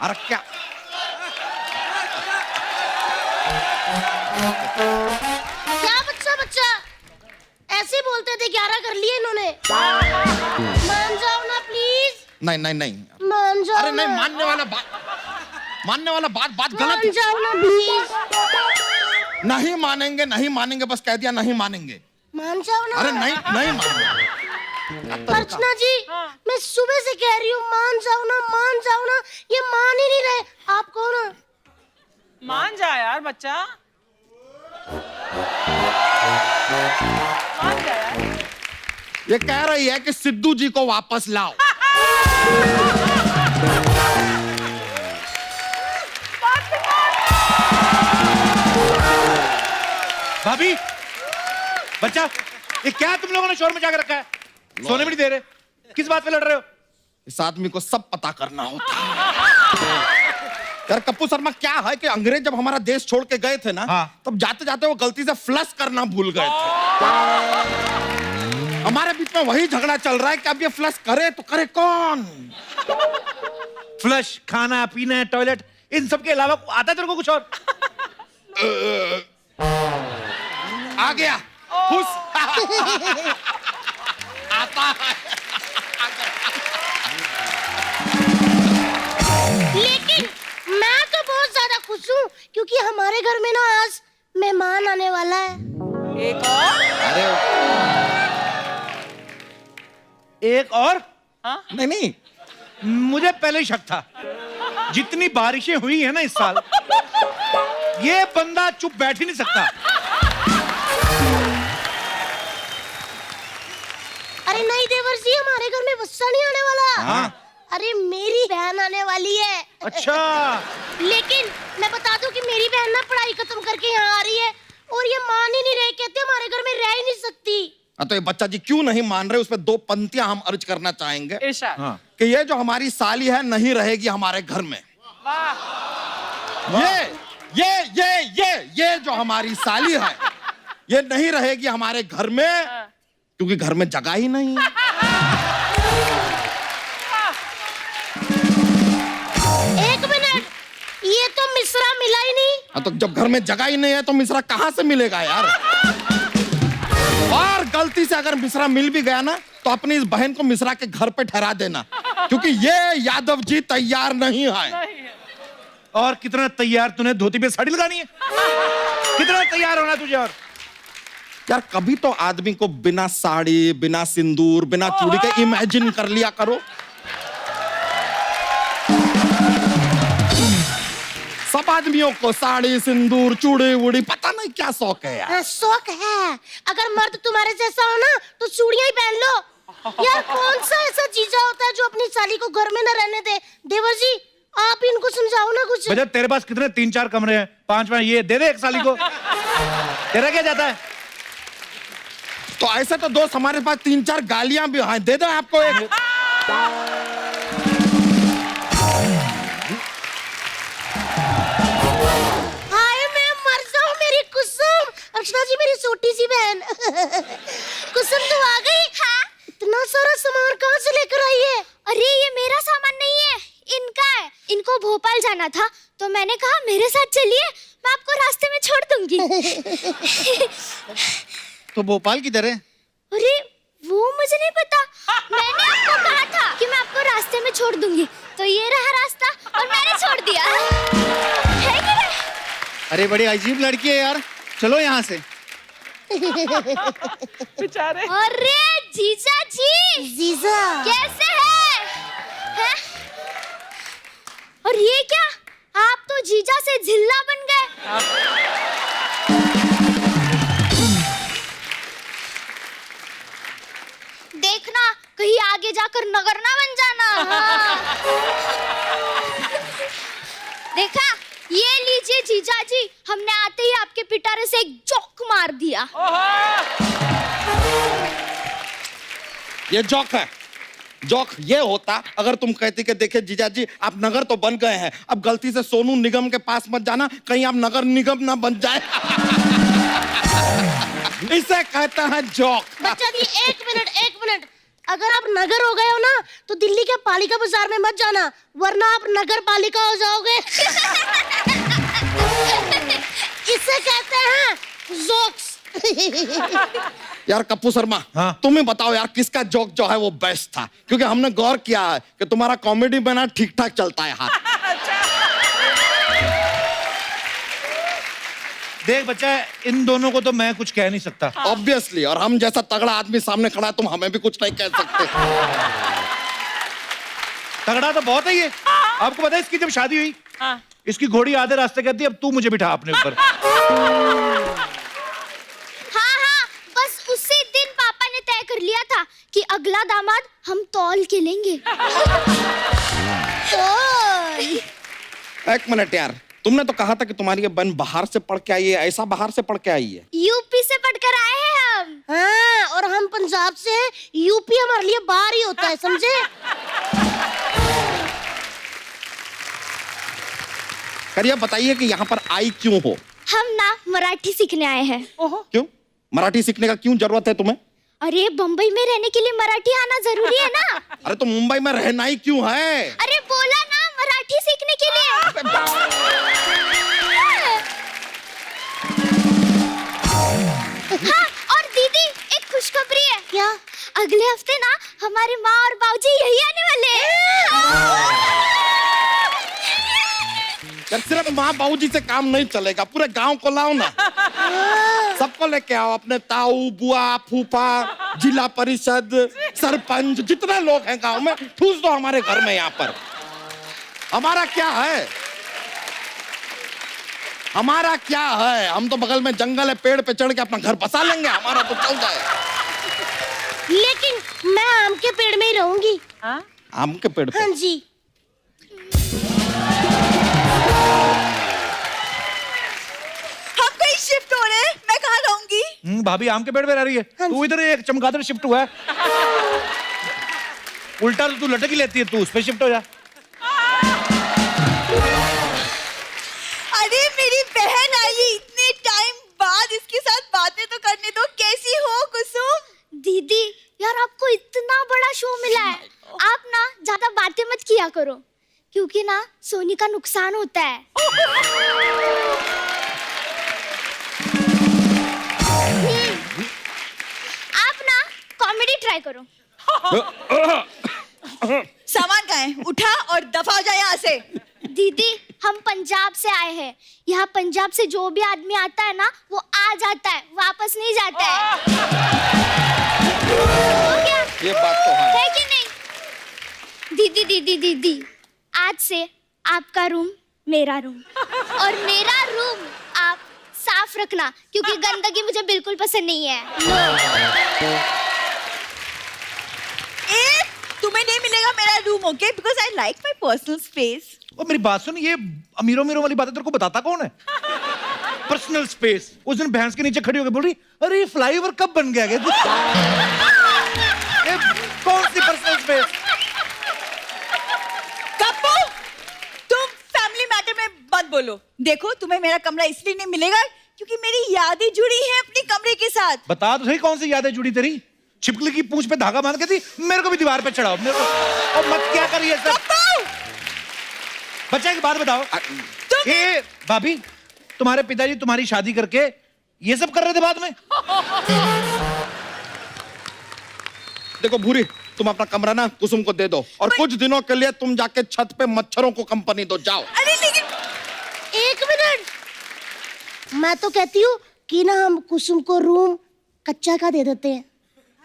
अरे क्या बच्चा बच्चा ऐसे ही बोलते थे, 11 कर लिए इन्होंने। मान जाओ ना प्लीज। नहीं नहीं नहीं, मान जाओ। अरे नहीं, ना। मानने वाला बात गलत मान है। जाओ ना प्लीज। नहीं मानेंगे, नहीं मानेंगे, बस कह दिया नहीं मानेंगे। मान जाओ ना। अरे नहीं नहीं मानेंगे। अर्चना जी, मैं सुबह से कह रही हूँ मान जाओ ना, मान जाओ ना, ये मान ही नहीं रहे। आप कौन है? मान जा यार बच्चा, मान जा यार। ये कह रही है कि सिद्धू जी को वापस लाओ। भाभी, बच्चा, ये क्या तुम लोगों ने शोर मचा के रखा है? सोने भी नहीं दे रहे, किस बात पे लड़ रहे हो? इस आदमी को सब पता करना होता है। यार कप्पू शर्मा, क्या है कि अंग्रेज जब हमारा देश छोड़ के गए थे ना, हाँ। तब जाते जाते वो गलती से फ्लश करना भूल गए थे। हमारे बीच में वही झगड़ा चल रहा है कि अब ये फ्लश करे तो करे कौन? फ्लश, खाना पीना, टॉयलेट, इन सब के अलावा आता तेरे को कुछ और? आ गया खुश। आता है। लेकिन मैं तो बहुत ज्यादा खुश हूँ क्योंकि हमारे घर में ना आज मेहमान आने वाला है। एक और? अरे एक और? हाँ? नहीं नहीं, मुझे पहले ही शक था। जितनी बारिशें हुई है ना इस साल, ये बंदा चुप बैठ ही नहीं सकता। अरे नहीं देवर जी, हमारे घर में बच्चा नहीं आने वाला। हाँ। अरे मेरी बहन आने वाली है। अच्छा, लेकिन मैं बता दूं कि मेरी बहन ना पढ़ाई खत्म करके यहाँ आ रही है और ये मान ही नहीं रहे, कहते हमारे घर में रह ही नहीं सकती। तो ये बच्चा जी क्यों नहीं मान रहे, उस पर 2 पंक्तियां हम अर्ज करना चाहेंगे इरशाद। हाँ। कि ये जो हमारी साली है नहीं रहेगी हमारे घर में। वाह। ये जो हमारी साली है ये नहीं रहेगी हमारे घर में, क्योंकि घर में जगह ही नहीं है। एक मिनट, ये तो मिश्रा मिला ही नहीं। तो जब घर में जगह ही नहीं है तो मिश्रा कहां से मिलेगा यार? और गलती से अगर मिश्रा मिल भी गया ना, तो अपनी इस बहन को मिश्रा के घर पे ठहरा देना, क्योंकि ये यादव जी तैयार नहीं है। और कितना तैयार तूने धोती पे साड़ी लगानी है? कितना तैयार होना तुझे? और यार कभी तो आदमी को बिना साड़ी, बिना सिंदूर, बिना चूड़ी के इमेजिन कर लिया करो। सब आदमियों को साड़ी, सिंदूर, चूड़ी वूड़ी पता नहीं क्या शौक है यार। शौक है। अगर मर्द तुम्हारे जैसा हो ना तो चूड़ियां ही पहन लो। यार कौन सा ऐसा जीजा होता है जो अपनी साली को घर में न रहने दे? देवर जी, आप इनको समझाओ ना कुछ। बजट, तेरे पास कितने 3-4 कमरे हैं? 5 ये दे दे एक साली को। तेरा क्या जाता है? तो ऐसे तो दोस्त हमारे पास 3-4 गालियां भी हैं, दे दो आपको एक। हाय मैं मर जाऊं मेरी कुसुम। अर्चना जी मेरी छोटी सी बहन। कुसुम तो आ गई? हाँ। इतना सारा सामान कहाँ से लेकर आई है? अरे ये मेरा सामान नहीं है, इनका है। इनको भोपाल जाना था तो मैंने कहा मेरे साथ चलिए, मैं आपको रास्ते में छोड़ दूंगी। तो भोपाल किधर है? अरे वो मुझे नहीं पता, मैंने आपको कहा था कि मैं आपको रास्ते में छोड़ दूंगी, तो ये रहा रास्ता और मैंने छोड़ दिया। है कि नहीं? अरे बड़ी अजीब लड़की है यार, चलो यहाँ से। बेचारे। अरे जीजा जी, जीजा कैसे हैं? और ये क्या, आप तो जीजा से झिल्ला बन गए। देखना कहीं आगे जाकर नगर ना बन जाना। देखा, ये लीजिए जीजा जी, हमने आते ही आपके पिटारे से एक जोक मार दिया। ये जोक है। जोक ये होता अगर तुम कहती कि देखिए जीजा जी आप नगर तो बन गए हैं, अब गलती से सोनू निगम के पास मत जाना, कहीं आप नगर निगम ना बन जाए। इसे कहता है जोक। बच्चा जी एक मिनट। अगर आप नगर हो गए हो ना तो दिल्ली के पालिका बाजार में मत जाना, वरना आप नगर पालिका हो जाओगे। इसे कहते हैं जोक्स। यार कप्पू शर्मा, हाँ? तुम ही बताओ यार किसका जोक जो है वो बेस्ट था, क्योंकि हमने गौर किया है कि तुम्हारा कॉमेडी में ना ठीक ठाक चलता है हाथ। देख बच्चा, इन दोनों को तो मैं कुछ कह नहीं सकता। ऑब्वियसली, और हम जैसा तगड़ा आदमी सामने खड़ा है, तुम हमें भी कुछ नहीं कह सकते। तगड़ा तो बहुत है ये। आपको पता है इसकी जब शादी हुई, हाँ। इसकी घोड़ी आधे रास्ते कहती है अब तू मुझे बिठा अपने ऊपर। हाँ हाँ, बस उसी दिन पापा ने तय कर लिया था कि अगला दामाद हम तौल के लेंगे। एक मिनट यार, तुमने तो कहा था कि तुम्हारी ये बहन बाहर से पढ़ के आई है, ऐसा बाहर से पढ़ के आई है? यूपी से पढ़कर आए हैं हम। हाँ, और हम पंजाब से हैं, यूपी हमारे लिए बाहर ही होता है, समझे? करिए बताइए कि यहाँ पर आई क्यों हो? हम ना मराठी सीखने आए हैं। क्यों? मराठी सीखने का क्यों जरूरत है तुम्हें? अरे बम्बई में रहने के लिए मराठी आना जरूरी है ना। अरे तो मुंबई में रहना ही क्यों है? अरे बोला ना मराठी सीखने के लिए। हाँ, और दीदी एक खुशखबरी है। क्या? अगले हफ्ते ना हमारे माँ और बाबूजी यही आने वाले हैं। यार सिर्फ माँ बाबूजी से काम नहीं चलेगा, पूरे गांव को लाओ ना। सबको लेके आओ, अपने ताऊ, बुआ, फूफा, जिला परिषद, सरपंच, जितने लोग हैं गांव में ठूस दो हमारे घर में। यहाँ पर हमारा क्या है? हमारा क्या है? हम तो बगल में जंगल है, पेड़ पे चढ़ के अपना घर बसा लेंगे, हमारा तो चल जाए। लेकिन मैं आम के पेड़ में ही रहूंगी। हाँ? आम के पेड़ पे? हाँ जी। हम कहीं शिफ्ट हो रहे हैं, मैं कहाँ रहूंगी? भाभी आम के पेड़ पे रह रही है, तू इधर एक चमगादड़ शिफ्ट हुआ है। उल्टा तो तू लटक ही लेती है, तू उस पे शिफ्ट हो जा। अरे मेरी बहन आई है इतने टाइम बाद, इसके साथ बातें तो करने दो। कैसी हो कुसुम? दीदी यार आपको इतना बड़ा शो मिला है, आप ना ज्यादा बातें मत किया करो, क्योंकि ना सोनी का नुकसान होता है। आप ना कॉमेडी ट्राई करो। सामान कहाँ है? उठा और दफा हो जाए यहाँ से। दीदी हम पंजाब से आए हैं, यहाँ पंजाब से जो भी आदमी आता है ना वो आ जाता है, वापस नहीं जाता है। हो गया? ये बात तो है। है कि नहीं? दीदी दीदी दीदी, आज से आपका रूम मेरा रूम, और मेरा रूम आप साफ रखना, क्योंकि गंदगी मुझे बिल्कुल पसंद नहीं है। ए, तुम्हें नहीं मिलेगा मेरा room, okay? Because I like my personal space. और मेरी बात सुन, ये अमीरों अमीरों वाली बातें तेरे को बताता कौन है? Personal space. उस दिन भैंस के नीचे खड़ी होकर बोल रही, अरे ये फ्लाईओवर कब बन गया? ये कौन सी पर्सनल स्पेस? कप्पू, तुम फैमिली मैटर में मत बोलो। देखो तुम्हें मेरा कमरा इसलिए नहीं मिलेगा क्योंकि मेरी यादें जुड़ी हैं अपने कमरे के साथ। बता तो सही, कौन सी यादें जुड़ी तेरी? छिपकली की पूंछ पे धागा बांध के थी, मेरे को भी दीवार पे चढ़ाओ, मेरे को। और मत क्या करिए सब। कप्पू! बच्चा की बात बताओ, ये भाभी तुम्हारे पिताजी तुम्हारी शादी करके ये सब कर रहे थे बाद में? देखो भूरी, तुम अपना कमरा ना कुसुम को दे दो, और कुछ दिनों के लिए तुम जाके छत पे मच्छरों को कंपनी दो, जाओ। अरे लेकिन एक मिनट, मैं तो कहती हूँ कि ना हम कुसुम को रूम कच्चा का दे देते हैं।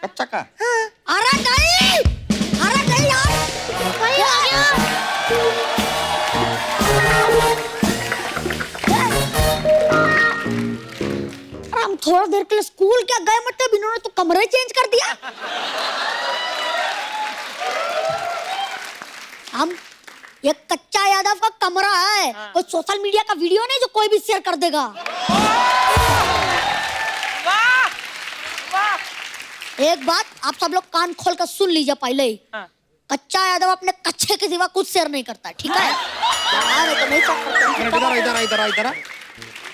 कच्चा का? हाँ। अरे नहीं, अरे नहीं यार। वही हो गया। हम थोड़ा देर के लिए स्कूल क्या गए, मतलब इन्होंने तो कमरा ही चेंज कर दिया। हम ये कच्चा यादव का कमरा है, कोई सोशल मीडिया का वीडियो नहीं जो कोई भी शेयर कर देगा। वाह वाह। एक बात आप सब लोग कान खोल कर सुन लीजिए पहले ही। हाँ। कच्चा यादव अपने कच्चे के सिवा कुछ शेयर नहीं करता, ठीक है? यार, तो नहीं शेयर करते। इधर इधर इधर इधर,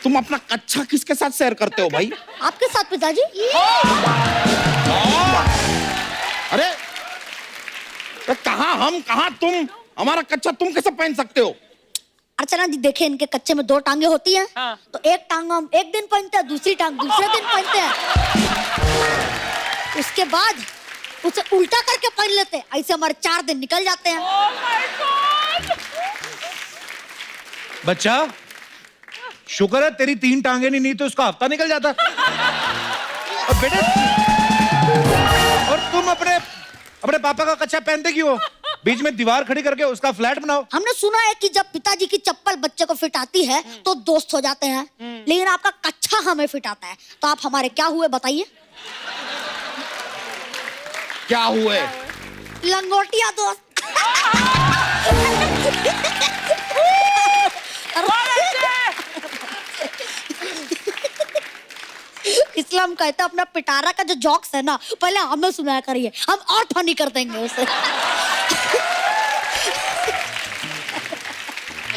तुम अपना कच्चा किसके साथ शेयर करते हो भाई? आपके साथ पिताजी। अरे तो कहाँ हम कहाँ तुम? हमारा कच्चा तुम कैसे पहन सकते हो? अर्चना जी देखे, इनके कच्चे में 2 टांगे होती हैं। हाँ। तो एक टांग हम एक दिन पहनते हैं, दूसरी टांग दूसरे दिन पहनते हैं। उसके बाद उसे उल्टा करके पहन लेते हैं। ऐसे हमारे 4 दिन निकल जाते हैं। Oh my God! बच्चा, शुक्र है तेरी 3 टांगे नहीं तो उसका हफ्ता निकल जाता। और बेटे, और तुम अपने पापा का कच्चा पहनते क्यों हो? बीच में दीवार खड़ी करके उसका फ्लैट बनाओ। हमने सुना है कि जब पिताजी की चप्पल बच्चे को फिट आती है तो दोस्त हो जाते हैं, लेकिन आपका कच्चा हमें फिट आता है, तो आप हमारे क्या हुए बताइए? क्या हुए? लंगोटिया दोस्त। इसलिए हम कहते हैं अपना पिटारा का जो जॉक्स है ना, पहले हमें सुनाया करिए, हम और फनी कर देंगे उसे।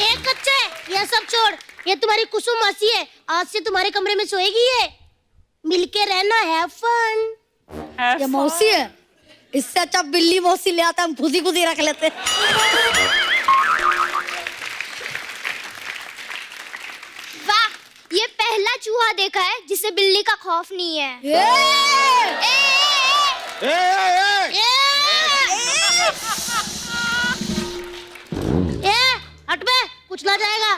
एक कच्चे, ये सब छोड़। ये तुम्हारी कुसुम मासी है, आज से तुम्हारे कमरे में सोएगी ये। मिलके रहना, हैव फन। ये मौसी है, इससे अच्छा बिल्ली मौसी ले आता, हम खुद ही रख लेते। वाह, ये पहला चूहा देखा है जिसे बिल्ली का खौफ नहीं है। ए! ए, हट बे, कुचला जाएगा।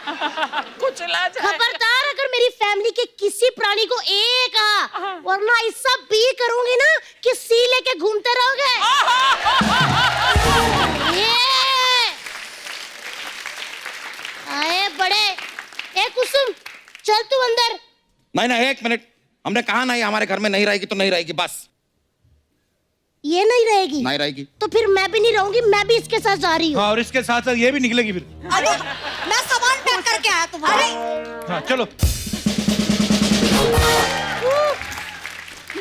कुचला जाए। खबरदार, अगर मेरी फैमिली के किसी प्राणी को ए कहा, वरना ऐसा बी करूंगी ना कि सी लेके घूमते रहोगे। ये आए बड़े। ए कुसुम, चल तू अंदर। नहीं, 1 मिनट। हमने कहा नहीं हमारे घर में नहीं रहेगी तो नहीं रहेगी, बस। ये नहीं रहेगी? नहीं रहेगी। तो फिर मैं भी नहीं रहूंगी, मैं भी इसके साथ जा रही हूँ। हाँ, और इसके साथ साथ ये भी निकलेगी फिर। अरे मैं सामान पैक करके आया तुम्हारे। हाँ, चलो।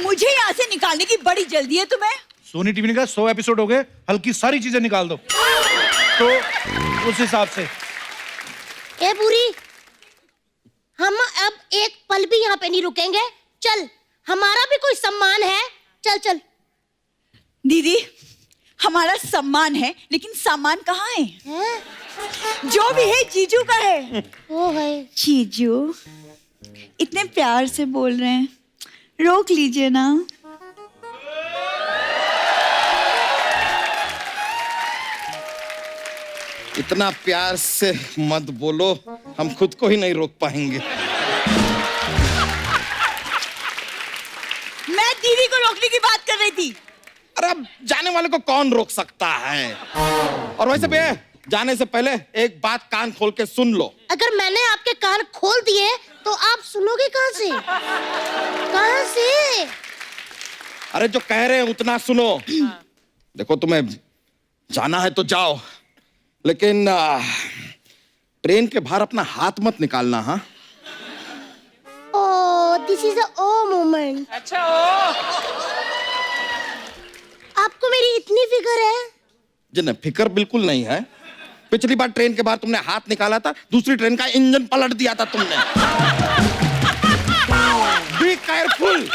मुझे यहाँ से निकालने की बड़ी जल्दी है तुम्हें। सोनी टीवी ने कहा 100 एपिसोड हो गए, हल्की सारी चीजें निकाल दो। तो उस हिसाब से ए बुरी, हम अब एक पल भी यहाँ पे नहीं रुकेंगे। चल, हमारा भी कोई सम्मान है। चल चल। दीदी, हमारा सम्मान है, लेकिन सामान कहाँ है? हैं? जो भी है जीजू का है। वो है। जीजू इतने प्यार से बोल रहे हैं, रोक लीजिए ना। इतना प्यार से मत बोलो, हम खुद को ही नहीं रोक पाएंगे। मैं दीदी को रोकने की बात कर रही थी। अरे अब जाने वाले को कौन रोक सकता है? और वैसे भी जाने से पहले एक बात कान खोल के सुन लो। अगर मैंने आपके कान खोल दिए तो आप सुनोगे कहाँ से? कहाँ से? अरे जो कह रहे हैं उतना सुनो। देखो, तुम्हें जाना है तो जाओ, लेकिन ट्रेन के बाहर अपना हाथ मत निकालना। हाँ, oh, this is a oh moment. अच्छा, ओ आपको मेरी इतनी फिक्र है? जिन्हें फिक्र बिल्कुल नहीं है। पिछली बार ट्रेन के बाहर तुमने हाथ निकाला था, दूसरी ट्रेन का इंजन पलट दिया था तुमने। Be careful.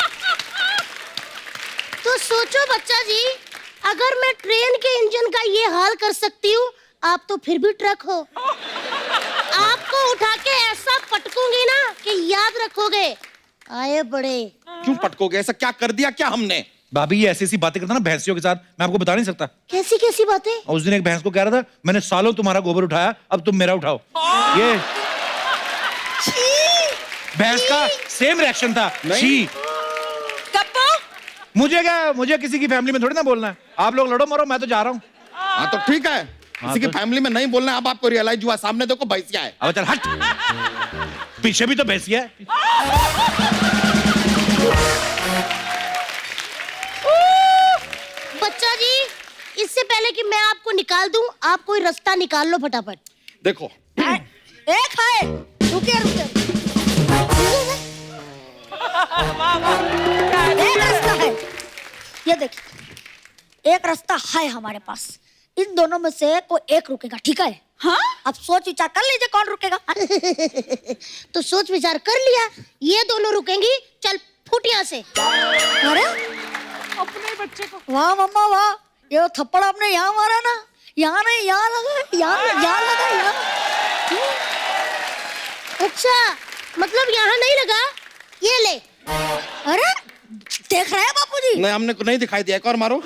तो सोचो बच्चा जी, अगर मैं ट्रेन के इंजन का ये हाल कर सकती हूँ, आप तो फिर भी ट्रक हो। आपको उठा के ऐसा पटकूंगी ना कि याद रखोगे। आए बड़े। क्यों पटकोगे? ऐसा क्या कर दिया क्या हमने? भाभी, ये ऐसी बातें करता ना भैंसियों के साथ, मैं आपको बता नहीं सकता। कैसी कैसी बातें? और उस दिन एक भैंस को कह रहा था, मैंने सालों तुम्हारा गोबर उठाया, अब तुम मेरा उठाओ। ये भैंस का सेम रिएक्शन था। छी। कप्पो, मुझे किसी की फैमिली में थोड़ी ना बोलना है। आप लोग लड़ो मरो, मैं तो जा रहा हूँ। हाँ तो ठीक है, किसी की फैमिली में नहीं बोलना। अब आपको रियलाइज हुआ, सामने देखो भैंसिया है। अब चल हट। पीछे भी तो भैंसिया है। बच्चा जी, इससे पहले कि मैं आपको निकाल दूं, आप कोई रास्ता निकाल लो फटाफट। देखो, एक है, रुके रुके, एक रास्ता है। ये देखिए, एक रास्ता है हमारे पास। इन दोनों में से कोई एक रुकेगा, ठीक है? हाँ? अब सोच विचार कर लीजिए कौन रुकेगा। तो सोच विचार कर लिया, ये दोनों रुकेंगी। चल फुट यहाँ से। अरे अपने बच्चे को। वाह मम्मा वाह, ये थप्पड़ आपने यहाँ मारा ना, यहाँ नहीं, यहाँ लगा, यहाँ लगा, यहाँ। अच्छा, मतलब यहाँ नहीं लगा, ये ले। अरे देख रहे हैं बापूजी? नहीं, हमने को नहीं दिखाई दिया, एक और मारो।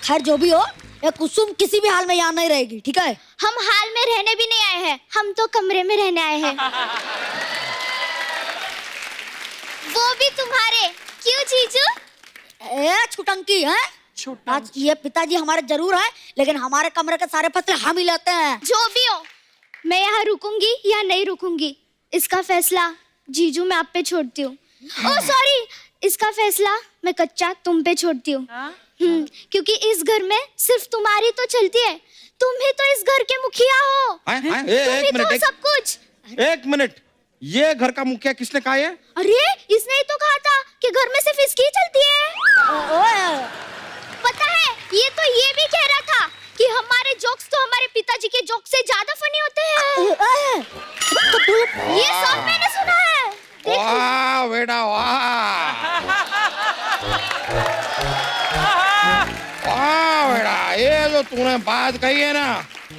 खैर जो भी हो, ये कुसुम किसी भी हाल में यहाँ नहीं रहेगी, ठीक है? हम हाल में रहने भी नहीं आए हैं, हम तो कमरे में रहने आए हैं। वो भी तुम्हारे, क्यों जीजू? ए छुटंकी है। आज ये पिताजी हमारे जरूर है, लेकिन हमारे कमरे के सारे फैसले हम ही लेते हैं। जो भी हो, मैं यहाँ रुकूंगी या नहीं रुकूंगी, इसका फैसला जीजू मैं आप पे छोड़ती हूँ। ओह सॉरी, इसका फैसला मैं कच्चा तुम पे छोड़ती हूँ। क्योंकि इस घर में सिर्फ तुम्हारी तो चलती है, तुम ही तो इस घर के मुखिया हो। तुम ही एक मिनट, तो सब कुछ। एक मिनट, ये घर का मुखिया किसने कहा है? अरे इसने ही तो कहा था कि घर में सिर्फ इसकी ही चलती है। पता है, ये तो ये भी कह रहा था कि हमारे जोक्स तो हमारे पिताजी के जोक से ज्यादा फनी होते हैं। ये सब मैंने सुना है। वाह बेटा वाह, वाह बेटा, ये जो तूने बात कही है ना,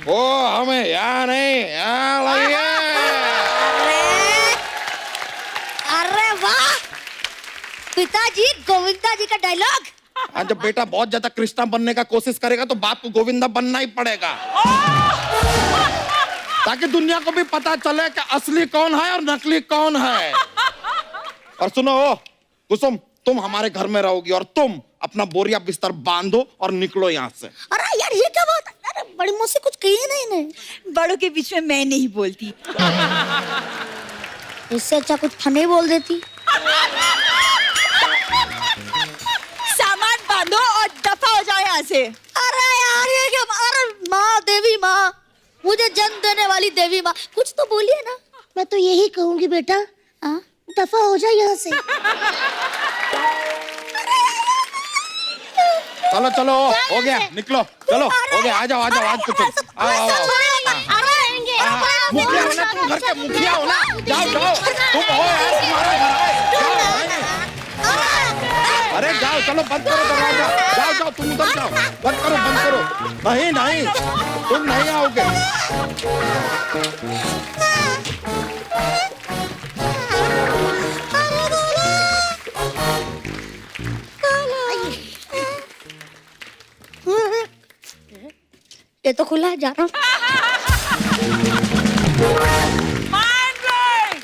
वो हमें यहाँ नहीं, यहाँ लगी है। अरे वाह, पिताजी गोविंदा जी का डायलॉग। हाँ, जब बेटा बहुत ज्यादा कृष्णा बनने का कोशिश करेगा तो बाप को गोविंदा बनना ही पड़ेगा, ताकि दुनिया को भी पता चले कि असली कौन है और नकली कौन है। और सुनो कुसुम, तुम हमारे घर में रहोगी और तुम अपना बोरिया बिस्तर बांधो और निकलो यहाँ से। अरे यार ये क्या बात है? अरे बड़ी मुझसे कुछ कही नहीं। बड़ों के बीच में मैं नहीं बोलती। इससे अच्छा कुछ फनी बोल देती। सामान बांधो और दफा हो जाओ यहाँ से। अरे यार ये क्या? अरे माँ, देवी माँ, मुझे जन्म देने वाली देवी माँ, कुछ तो बोलिए ना। मैं तो यही कहूंगी बेटा, हाँ? दफा हो जाए यहाँ से। चलो चलो, हो गया, निकलो, चलो, हो गया, आ जाओ, आ जाओ, आज कुछ आओ आओ आओ। मुखिया हो ना, तुम घर के मुखिया हो ना, जाओ जाओ, तुम हो यार, तुम्हारा घर है, जाओ नहीं। अरे जाओ, चलो बंद करो दरवाजा, जाओ जाओ, तुम उधर जाओ, बंद करो, बंद करो। नहीं नहीं, तुम नहीं आओगे। ये तो खुला है, जा रहा हूँ। Mind blowing!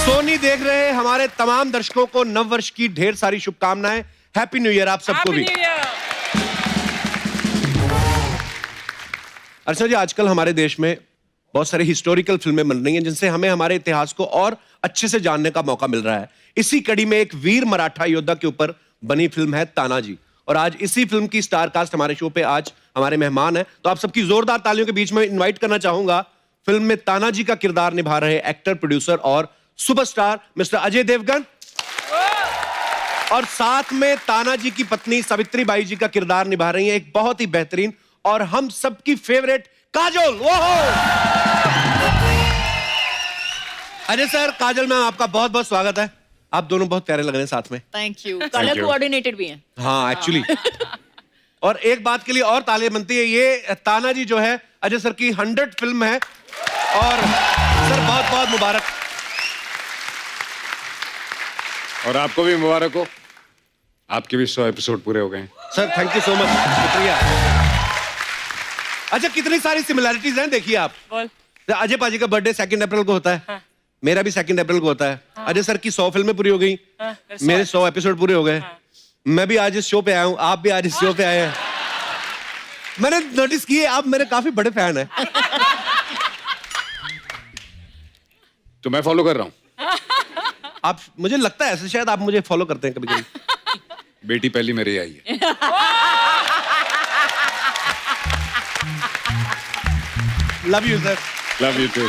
सोनी देख रहे हमारे तमाम दर्शकों को नव वर्ष की ढेर सारी शुभकामनाएं। हैप्पी न्यू ईयर आप सबको Happy भी। New Year! अर्चना जी, आजकल हमारे देश में बहुत सारी हिस्टोरिकल फिल्में बन रही हैं जिनसे हमें हमारे इतिहास को और अच्छे से जानने का मौका मिल रहा है। इसी कड़ी में एक वीर मराठा योद्धा के ऊपर बनी फिल्म है तानाजी, और आज इसी फिल्म की स्टार कास्ट हमारे शो पे आज हमारे मेहमान है। तो आप सबकी जोरदार तालियों के बीच में इन्वाइट करना चाहूंगा फिल्म में तानाजी का किरदार निभा रहे एक्टर, प्रोड्यूसर और सुपरस्टार मिस्टर अजय देवगन, और साथ में तानाजी की पत्नी सावित्री बाई जी का किरदार निभा रही हैं एक बहुत ही बेहतरीन और हम सबकी फेवरेट काजोल। ओहो अजय सर, काजल मैम, आपका बहुत बहुत स्वागत है। आप दोनों बहुत प्यारे लग रहे हैं साथ में। Thank you. कलर कोऑर्डिनेटेड भी हैं। हाँ एक्चुअली। और एक बात के लिए और तालियां बनती है, ये तानाजी जो है अजय सर की 100 फिल्म है, और सर बहुत बहुत मुबारक। और आपको भी मुबारक हो, आपके भी 100 एपिसोड पूरे हो गए हैं। Sir thank you so much, शुक्रिया। अच्छा, कितनी सारी सिमिलैरिटीज हैं, देखिए आप। बोल। अजय पाजी का बर्थडे 2 अप्रैल को होता है। हाँ। मेरा भी 2 अप्रैल को होता है। अजय सर की 100 फिल्में पूरी हो गई। मेरे 100 एपिसोड पूरे हो गए। मैं भी आज इस शो पे आया हूँ, आप भी आज इस शो पे आए हैं। मैंने नोटिस किए आप मेरे काफी बड़े फैन हैं। तो मैं फॉलो कर रहा हूँ। आप, मुझे लगता है ऐसे शायद आप मुझे फॉलो करते हैं कभी कभी। बेटी पहली मेरी आई है। Love you sir. Love you too.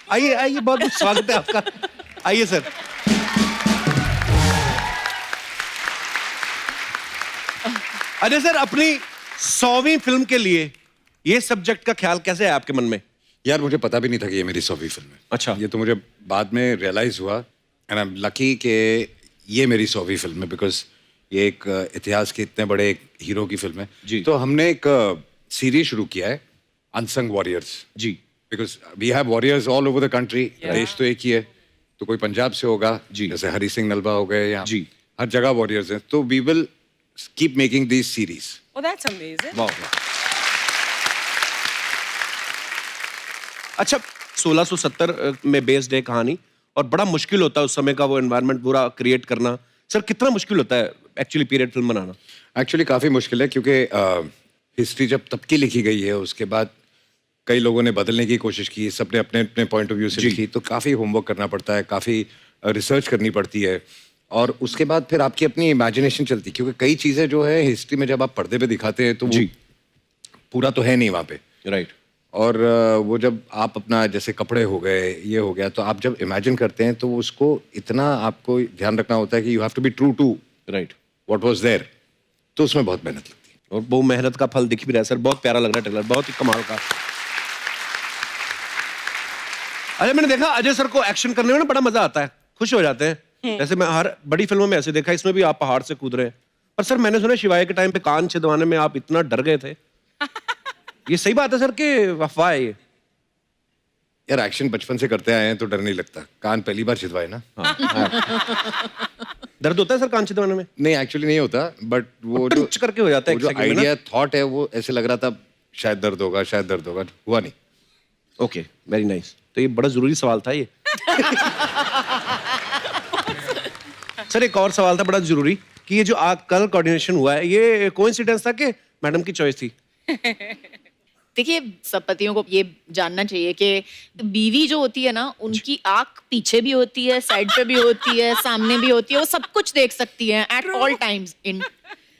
आइए आइए, बहुत बहुत स्वागत है आपका। आइए सर। अजय सर, अपनी 100वीं फिल्म के लिए ये सब्जेक्ट का ख्याल कैसे है आपके मन में? यार मुझे पता भी नहीं था कि ये मेरी 100वीं फिल्म है। अच्छा। ये तो मुझे बाद में रियलाइज हुआ एंड आई एम लकी कि ये मेरी 100वीं फिल्म है, बिकॉज ये एक इतिहास के इतने बड़े एक हीरो की फिल्म है जी। तो हमने एक सीरीज शुरू किया है, अनसंग वॉरियर्स। जी। Because we have warriors all over the country. देश तो एक ही है, तो कोई पंजाब से होगा जी। जैसे हरी सिंह नलवा हो गए, या जी। हर जगह वॉरियर्स हैं, तो we will keep making this series. Oh, that's amazing. वाह। अच्छा, 1670 में बेस्ड है कहानी, और बड़ा मुश्किल होता है उस समय का वो एनवायरनमेंट पूरा क्रिएट करना। सर, कितना मुश्किल होता है एक्चुअली पीरियड फिल्म बनाना? एक्चुअली काफ़ी मुश्किल है, क्योंकि हिस्ट्री जब तब की लिखी गई है, उसके बाद कई लोगों ने बदलने की कोशिश की, सबने अपने अपने पॉइंट ऑफ व्यू से लिखी, तो काफ़ी होमवर्क करना पड़ता है, काफ़ी रिसर्च करनी पड़ती है, और उसके बाद फिर आपकी अपनी इमेजिनेशन चलती है, क्योंकि कई चीज़ें जो है हिस्ट्री में जब आप पर्दे पे दिखाते हैं तो वो पूरा तो है नहीं वहाँ पे। राइट। और वो जब आप अपना जैसे कपड़े हो गए, ये हो गया, तो आप जब इमेजिन करते हैं तो उसको इतना आपको ध्यान रखना होता है कि you have to be true to right what was there, तो उसमें बहुत मेहनत लगती है। और वो मेहनत का फल दिख भी रहा है सर, बहुत प्यारा लग रहा है ट्रेलर, बहुत ही कमाल का। अरे मैंने देखा अजय सर को एक्शन करने में ना बड़ा मजा आता है, खुश हो जाते हैं। जैसे मैं हर बड़ी फिल्मों में ऐसे देखा, इसमें भी आप पहाड़ से कूद रहे हैं। पर सर मैंने सुना शिवाय के टाइम पे कान छिदवाने में आप इतना डर गए थे, ये सही बात है सर कि अफवाह है ये? यार एक्शन बचपन से करते आए हैं तो डर नहीं लगता, कान पहली बार छिदवाए ना। दर्द होता है सर कान छिदवाने में? नहीं, एक्चुअली नहीं होता, बट वो जो टच करके हो जाता है वो जो एक second में ना। आइडिया थॉट है वो ऐसे लग रहा था शायद दर्द होगा, शायद दर्द होगा, हुआ नहीं। Okay, very nice. तो ये बड़ा जरूरी सवाल था ये। सर एक और सवाल था बड़ा जरूरी, कि ये जो आज कल कोऑर्डिनेशन हुआ है, ये कोइंसिडेंस था कि मैडम की चॉइस थी? देखिए, सब पतियों को ये जानना चाहिए कि बीवी जो होती है ना, उनकी आंख पीछे भी होती है, साइड पे भी होती है, सामने भी होती है, वो सब कुछ देख सकती है at all times in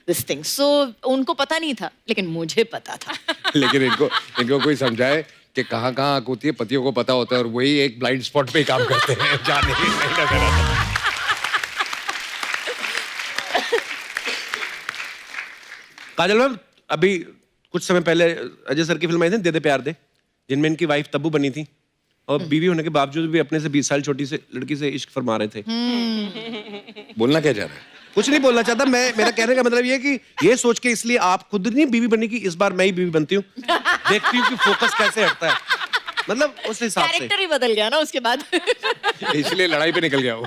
this thing. So उनको पता नहीं था, लेकिन मुझे पता था। लेकिन इनको कोई समझाए कि कहाँ कहाँ आंख होती है, पतियों को पता होता है, और वही एक ब्लाइंड स्पॉट पे ही काम करते हैं, जाने ही नहीं नजर आता। काजल मैम, अभी कुछ समय पहले अजय सर की फिल्म आई थी दे दे प्यार दे, जिनमें इनकी वाइफ तब्बू बनी थी, और बीवी होने के बावजूद भी अपने से 20 साल छोटी से लड़की से इश्क फरमा रहे थे। बोलना क्या चाह रहा है? कुछ नहीं बोलना चाहता मैं, मेरा कहने का मतलब ये है कि ये सोच के इसलिए आप खुद नहीं बीवी बनी कि इस बार मैं ही बीवी बनती हूँ, देखती हूँ कि फोकस कैसे हटता है, मतलब उस हिसाब से। कैरेक्टर ही बदल गया ना उसके बाद। इसलिए लड़ाई पे निकल गया वो।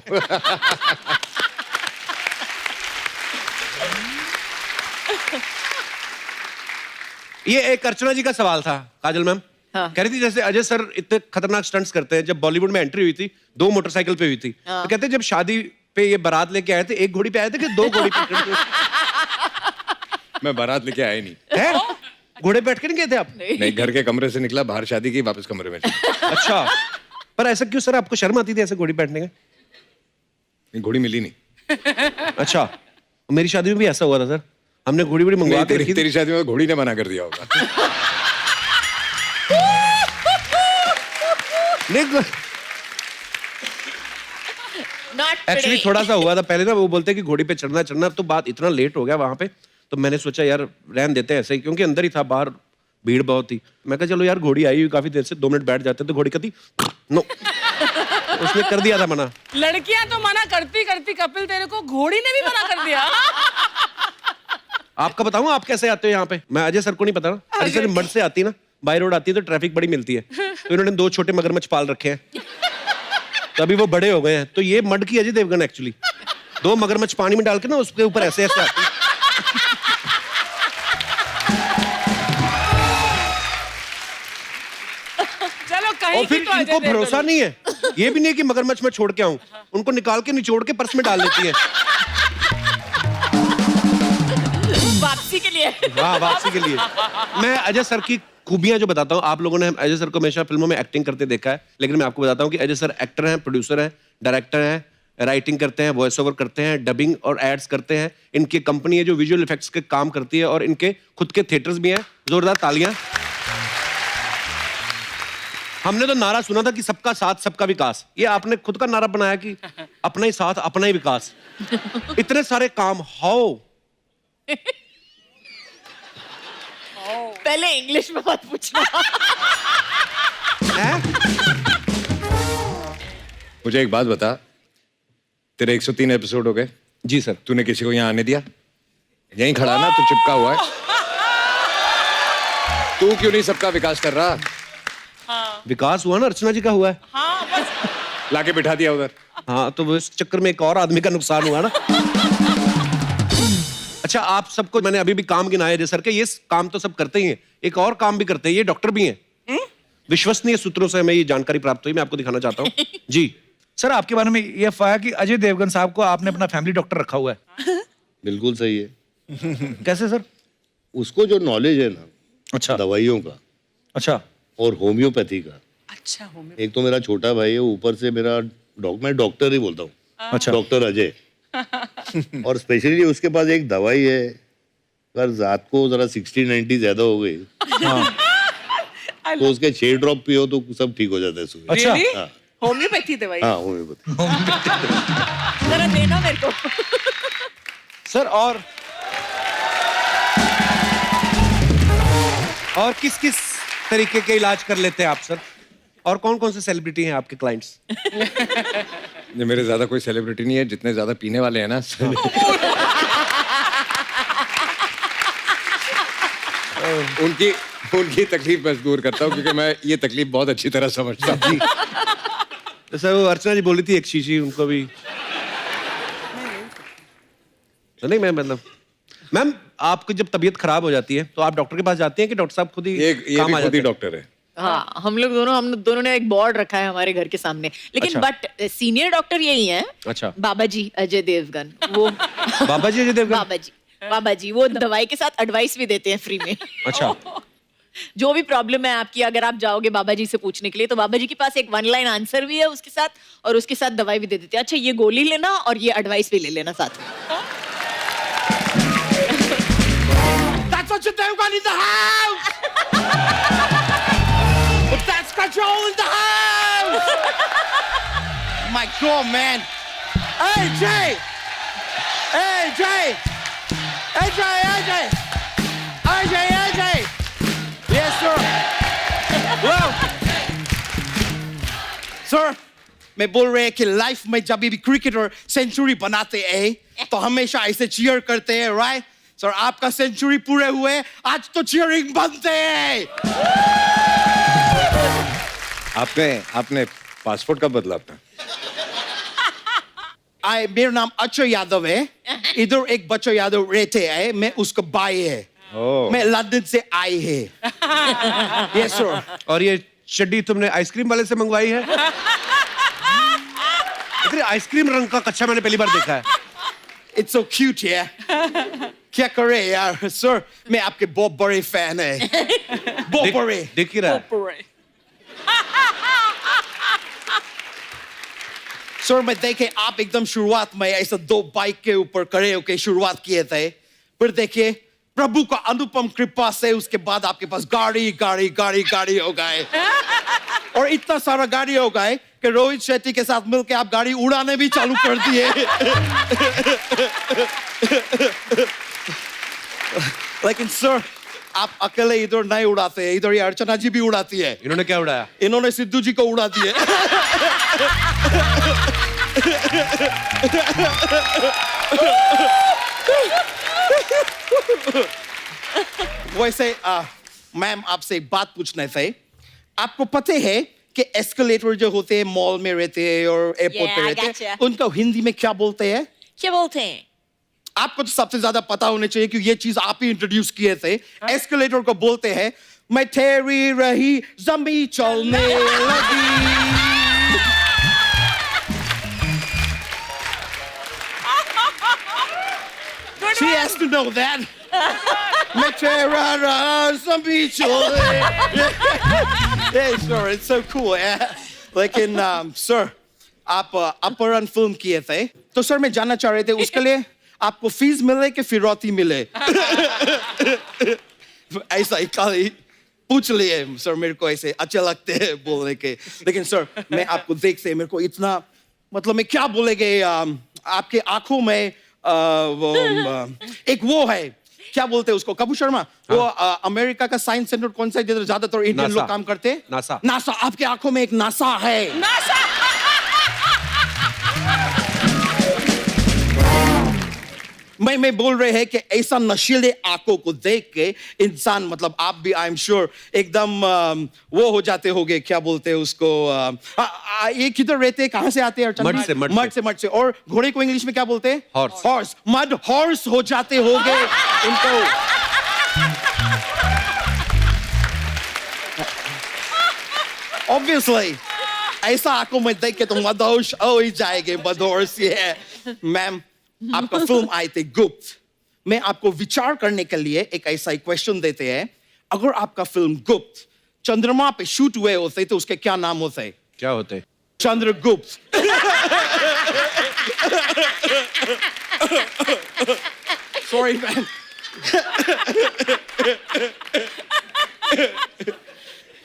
ये एक अर्चना जी का सवाल था काजल मैम। हाँ। कह रही थी जैसे अजय सर इतने खतरनाक स्टंट्स करते हैं, जब बॉलीवुड में एंट्री हुई थी 2 मोटरसाइकिल पे हुई थी, तो कहते जब शादी पे ये बारात लेके आए थे, 1 घोड़ी पे आए थे कि 2 घोड़ी पे? मैं बारात लेके आया ही नहीं है? घोड़े पे बैठ के नहीं गए थे आप? नहीं, घर के कमरे से निकला, बाहर शादी की, वापस कमरे में चला। अच्छा, पर ऐसा क्यों सर, आपको शर्म आती थी ऐसे घोड़ी बैठने का? घोड़ी मिली नहीं। अच्छा, मेरी शादी में भी ऐसा हुआ था सर, हमने घोड़ी बड़ी मंगवा के रखी थी। तेरी शादी में घोड़ी ने मना कर दिया होगा। एक्चुअली थोड़ा सा हुआ था पहले ना, वो बोलते कि घोड़ी पे चढ़ना चढ़ना, तो बात इतना लेट हो गया वहां पे, तो मैंने सोचा यार रहन देते हैं ऐसे ही, क्योंकि अंदर ही था, बाहर भीड़ बहुत थी। मैं कहा चलो यार घोड़ी आई हुई काफी देर से, 2 मिनट बैठ जाते, तो घोड़ी कहती नो, उसने कर दिया था मना। लड़कियां तो मना करती करती कपिल, तेरे को घोड़ी ने भी मना कर दिया। आपका बताऊं आप कैसे आते हो यहाँ पे? मैं अजय सर को नहीं पता ना, अजय सर मड से आती ना, बाई रोड आती है तो ट्रैफिक बड़ी मिलती है, तो इन्होंने 2 छोटे मगरमच्छ पाल रखे हैं, तो अभी वो बड़े हो गए हैं, तो ये मड की अजय देवगन एक्चुअली 2 मगरमच्छ पानी में डाल के ना उसके ऊपर ऐसे ऐसे आती है। चलो कहीं और फिर की तो अजय इनको देवगन भरोसा नहीं है, ये भी नहीं है कि मगरमच्छ मैं छोड़ के आऊं, उनको निकाल के निचोड़ के पर्स में डाल लेती है। वापसी के लिए। हाँ, वापसी के लिए। मैं अजय सर की खूबियां जो बताता हूँ, आप लोगों ने अजय सर को हमेशा फिल्मों में एक्टिंग करते देखा है, लेकिन मैं आपको बताता हूँ कि अजय सर एक्टर हैं, प्रोड्यूसर हैं, डायरेक्टर हैं, राइटिंग करते हैं, वॉइस ओवर करते हैं, डबिंग और एड्स करते हैं। इनकी कंपनी है जो विजुअल इफेक्ट्स के काम करती है, और इनके खुद के थिएटर्स भी हैं। जोरदार तालियां। हमने तो नारा सुना था कि सबका साथ सबका विकास, ये आपने खुद का नारा बनाया कि अपना ही साथ अपना ही विकास। इतने सारे काम, हाउ? पहले इंग्लिश में मत पूछना। मुझे एक बात बता, तेरे 103 एपिसोड हो गए। जी सर। तूने किसी को यहाँ आने दिया? यहीं खड़ा ना, तू चिपका हुआ है। तू क्यों नहीं सबका विकास कर रहा? विकास हुआ ना, अर्चना जी का हुआ है। लाके बिठा दिया उधर। हाँ, तो वो इस चक्कर में एक और आदमी का नुकसान हुआ ना। अच्छा, आप सबको मैंने अभी भी काम गिनाए थे सर के, ये काम तो सब करते ही हैं, एक और काम भी करते हैं, ये डॉक्टर भी हैं। विश्वसनीय सूत्रों से हमें ये जानकारी प्राप्त हुई, मैं आपको दिखाना चाहता हूँ। जी सर, आपके बारे में ये अफवाह है कि अजय देवगन साहब को आपने अपना फैमिली डॉक्टर रखा हुआ है। बिल्कुल सही है। कैसे सर? उसको जो नॉलेज है ना, अच्छा। दवाइयों का अच्छा। और होम्योपैथी का। अच्छा, एक तो मेरा छोटा भाई है, ऊपर से मेरा मैं डॉक्टर ही बोलता हूँ। अच्छा। डॉक्टर अजय। और स्पेशली उसके पास एक दवाई है, अगर रात को जरा 60-90 ज्यादा हो गई तो उसके 6 ड्रॉप पियो तो सब ठीक हो जाता है सुबह। अच्छा। हाँ, होम्योपैथी दवाई। हाँ होम्योपैथी। जरा देना मेरे को। सर, और किस किस तरीके के इलाज कर लेते हैं आप सर? और कौन कौन से सेलिब्रिटी हैं आपके क्लाइंट्स? ये मेरे ज्यादा कोई सेलिब्रिटी नहीं है, जितने ज्यादा पीने वाले हैं ना। उनकी तकलीफ मैं दूर करता हूँ, क्योंकि मैं ये तकलीफ बहुत अच्छी तरह समझता हूँ। तो सर, वो अर्चना जी बोली थी एक शीशी उनको भी। तो नहीं, मैं मतलब मैम, आपकी जब तबीयत खराब हो जाती है तो आप डॉक्टर के पास जाती हैं कि डॉक्टर साहब खुद ही ये काम भी आ खुद जाते ही हैं? डॉक्टर है। हाँ, हम दोनों ने एक बोर्ड रखा है हमारे घर के सामने, लेकिन अच्छा। बट सीनियर डॉक्टर यही है। अच्छा। बाबा जी अजय देवगन, वो बाबा जी अजय देवगन? बाबा जी वो दवाई के साथ एडवाइस भी देते हैं फ्री में। अच्छा। जो भी प्रॉब्लम है आपकी, अगर आप जाओगे बाबा जी से पूछने के लिए, तो बाबा जी के पास एक 1 लाइन आंसर भी है उसके साथ, और उसके साथ दवाई भी दे देते हैं। अच्छा, ये गोली लेना और ये एडवाइस भी ले लेना साथ में। That's what you do when in the house. But that's control in the house. My God, man. Hey, Jay. Hey, Jay. Hey, Jay. Hey, Jay. Hey, Jay. Hey, Jay. Yes, sir. Well, sir, मैं बोल रहे हैं कि life में जब भी cricketer century बनाते हैं तो हमेशा ऐसे चीयर करते हैं, राइट? सर, आपका सेंचुरी पूरे हुए, आज तो चीयरिंग बनते हैं। आपने पासपोर्ट कब बदला अपना? मेरा नाम अक्षय यादव है, इधर एक बच्चा यादव रहते हैं, मैं उसका भाई है। मैं लंदन से आई है। Yes sir. और ये चड्डी तुमने आइसक्रीम वाले से मंगवाई है? इतने आइसक्रीम रंग का कच्चा मैंने पहली बार देखा है। It's so cute, yeah. क्या करे यार सर, मैं आपके बहुत बड़े फैन है। बहुत बड़े। दिख ही रहा है। सर, मैं देखे आप एकदम शुरुआत में ऐसा 2 बाइक के ऊपर खड़े होके शुरुआत किए थे, फिर देखिए प्रभु का अनुपम कृपा से उसके बाद आपके पास गाड़ी हो गए, और इतना सारा गाड़ी हो गए कि रोहित शेट्टी के साथ मिलके आप गाड़ी उड़ाने भी चालू कर दिए। लेकिन सर, आप अकेले इधर नहीं उड़ाते हैं, इधर ये अर्चना जी भी उड़ाती है। इन्होंने क्या उड़ाया? इन्होंने सिद्धू जी को उड़ा दिए। वैसे मैम, आपसे एक बात पूछना थे। आपको पता है कि एस्केलेटर जो होते हैं मॉल में रहते हैं और एयरपोर्ट पे रहते हैं, उनको हिंदी में क्या बोलते हैं? क्या बोलते हैं? आपको तो सबसे ज्यादा पता होने चाहिए क्योंकि ये चीज आप ही इंट्रोड्यूस किए थे। एस्केलेटर को बोलते हैं मैं ठहरी रही जमी चलने लगी। She has to know that. मैं ठहरा रहा जमी चलने। Hey, sir, it's so cool. Yeah. लेकिन सर, आप अपहरण फिल्म किए थे, तो सर मैं जानना चाह रहे थे उसके लिए आपको फीस मिले कि फिरौती मिले? ऐसा ही खाली पूछ लिए सर, मेरे को ऐसे अच्छे लगते हैं बोलने के, लेकिन सर मैं आपको देखते मेरे को इतना, मतलब मैं क्या बोलेंगे, आपके आंखों में एक वो है, क्या बोलते हैं उसको, कपूर शर्मा, वो अमेरिका का साइंस सेंटर कौन सा है जिधर ज्यादातर इंडियन लोग काम करते हैं? नासा। नासा, आपके आंखों में एक नासा है। मैं बोल रहे हैं कि ऐसा नशीले आंखों को देख के इंसान, मतलब आप भी आई एम श्योर एकदम वो हो जाते होगे, क्या बोलते हैं उसको, ये किधर रहते हैं, कहाँ से आते हैं? मड से, मड से। मड से। और घोड़े को इंग्लिश में क्या बोलते हैं? हॉर्स। हॉर्स, मड हॉर्स हो जाते होगे उनको। ऑब्वियसली ऐसा आंखों में देख के तो मदहोश हो ही जाएंगे, मदहोश। ये मैम, आपका फिल्म आए थे गुप्त, मैं आपको विचार करने के लिए एक ऐसा क्वेश्चन देते हैं, अगर आपका फिल्म गुप्त चंद्रमा पे शूट हुए होते तो उसके क्या नाम होते? क्या होते? Chandragupta. Sorry ma'am.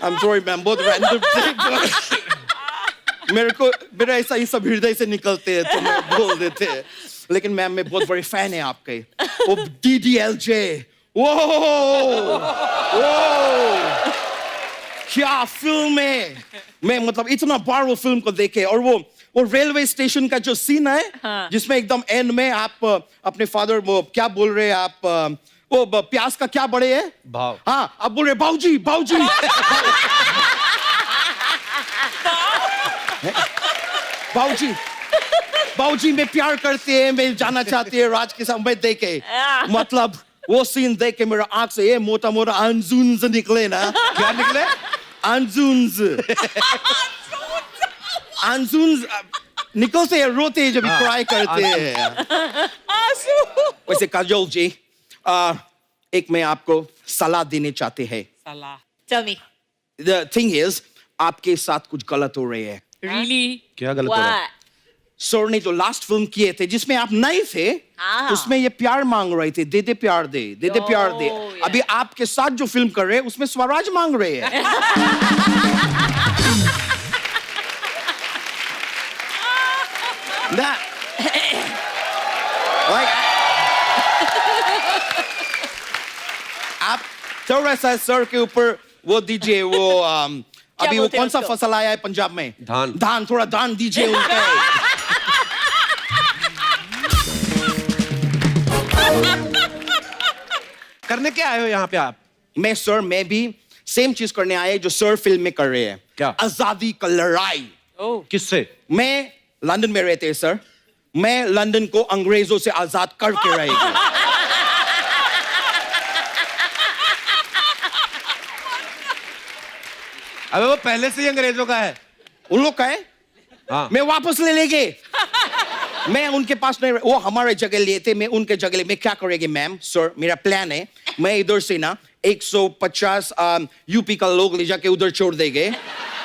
I am sorry ma'am, बहुत रैंडम। मेरा ऐसा ही सब हृदय से निकलते हैं तो मैं बोल देते हैं, लेकिन मैम मैं बहुत बड़ी फैन है आपके। वो DDLJ, वो क्या फिल्म है। मैं मतलब इतना बार वो फिल्म को देखे, और वो रेलवे स्टेशन का जो सीन है, जिसमें एकदम एंड में आप अपने फादर, वो क्या बोल रहे हैं आप, वो प्यास का क्या बड़े है भाव, हाँ आप बोल रहे बाऊजी बाऊजी। बाऊजी बाऊजी में प्यार करते हैं, मैं जाना चाहती है राज के साथ, मैं देखे, मतलब वो सीन देख के मेरा आंख से ये मोटा मोटा आंजुन्स निकले ना। क्या निकले? आंजुन्स। आंजुन्स निकलते हैं, रोते हैं जब क्राई करते हैं। वैसे काजोल जी, एक मैं आपको सलाह देने चाहते हैं। Tell me. The thing is, आपके साथ कुछ गलत हो रही है। Really? क्या गलत हो रहा है? सर ने जो लास्ट फिल्म किए थे जिसमें आप नहीं थे, उसमें ये प्यार मांग रहे थे, दे दे प्यार दे, दे दे प्यार दे। अभी आपके साथ जो फिल्म कर रहे हैं उसमें स्वराज मांग रहे हैं। आप थोड़ा सा सर के ऊपर वो दीजिए, वो अभी वो कौन सा फसल आया है पंजाब में? धान। धान, थोड़ा धान दीजिए उनके। करने क्या आए हो यहाँ पे आप? मैं भी सेम चीज करने आए जो सर फिल्म में कर रहे हैं। क्या? आजादी का लड़ाई। किससे? मैं लंदन में रहते हैं सर, मैं लंदन को अंग्रेजों से आजाद करके रहेगा। अबे वो पहले से ही अंग्रेजों का है। उन लोग का है, हाँ। मैं वापस ले लेंगे। मैं उनके पास नहीं, वो हमारे जगह लिए थे, मैं उनके जगह ले। मैं क्या करेंगे मैम, सर मेरा प्लान है, मैं इधर से ना 150 यूपी का लोग ले जाके उधर छोड़ देंगे,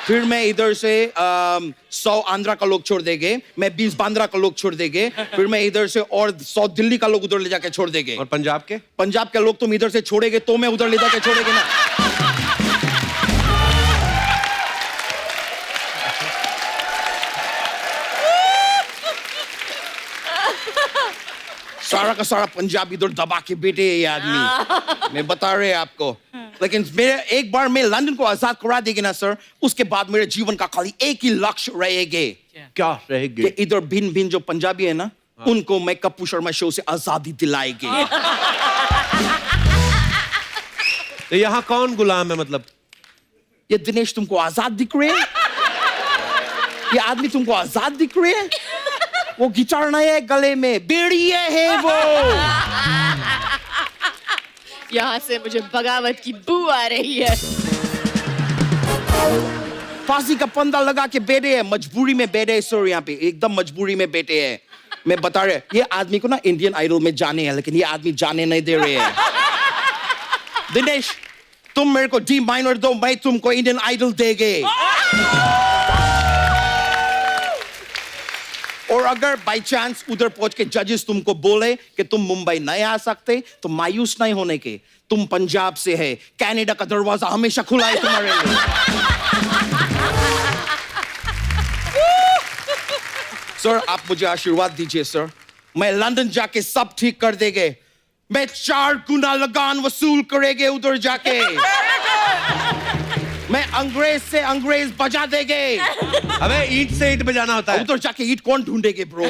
फिर मैं इधर से 100 आंध्रा का लोग छोड़ देंगे, मैं 20 बांद्रा का लोग छोड़ देंगे, फिर मैं इधर से और 100 दिल्ली का लोग उधर ले जाके छोड़ देंगे। और पंजाब के? पंजाब के लोग तुम इधर से छोड़ेगे तो मैं उधर ले जाके छोड़ेंगे ना। सारा का सारा पंजाब इधर दबा के बैठे है ये आदमी। मैं बता रहे हैं आपको, लेकिन मेरे एक बार मैं लंदन को आजाद करा देगी ना सर, उसके बाद मेरे जीवन का खाली एक ही लक्ष्य रहेगा। क्या रहेगी? कि इधर भिन्न भिन्न जो पंजाबी है ना, उनको मैं कपूर शर्मा शो से आजादी दिलाएगी। तो यहाँ कौन गुलाम है मतलब? ये दिनेश तुमको आजाद दिख रहे हैं? ये आदमी तुमको आजाद दिख रहे हैं? वो गिटार नहीं है गले में, बेड़िए है वो। यहाँ से मुझे बगावत की बू आ रही है। फांसी का फंदा लगा के बैठे हैं, मजबूरी में बैठे हैं सर, यहाँ पे एकदम मजबूरी में बैठे हैं। मैं बता रहे, ये आदमी को ना इंडियन आइडल में जाने हैं, लेकिन ये आदमी जाने नहीं दे रहे हैं। दिनेश, तुम मेरे को डी माइनर दो, मैं तुमको इंडियन आइडल देंगे। और अगर बाई चांस उधर पहुंच के जजेस तुमको बोले कि तुम मुंबई नहीं आ सकते, तो मायूस नहीं होने के, तुम पंजाब से है, कनाडा का दरवाजा हमेशा खुला है तुम्हारे लिए। सर आप मुझे आशीर्वाद दीजिए सर, मैं लंदन जाके सब ठीक कर देंगे, मैं 4 गुना लगान वसूल करेंगे उधर जाके, मैं अंग्रेज से अंग्रेज बजा देंगे। अबे ईंट से ईंट बजाना होता है। उधर जाके ईंट कौन ढूंढेगे ब्रो?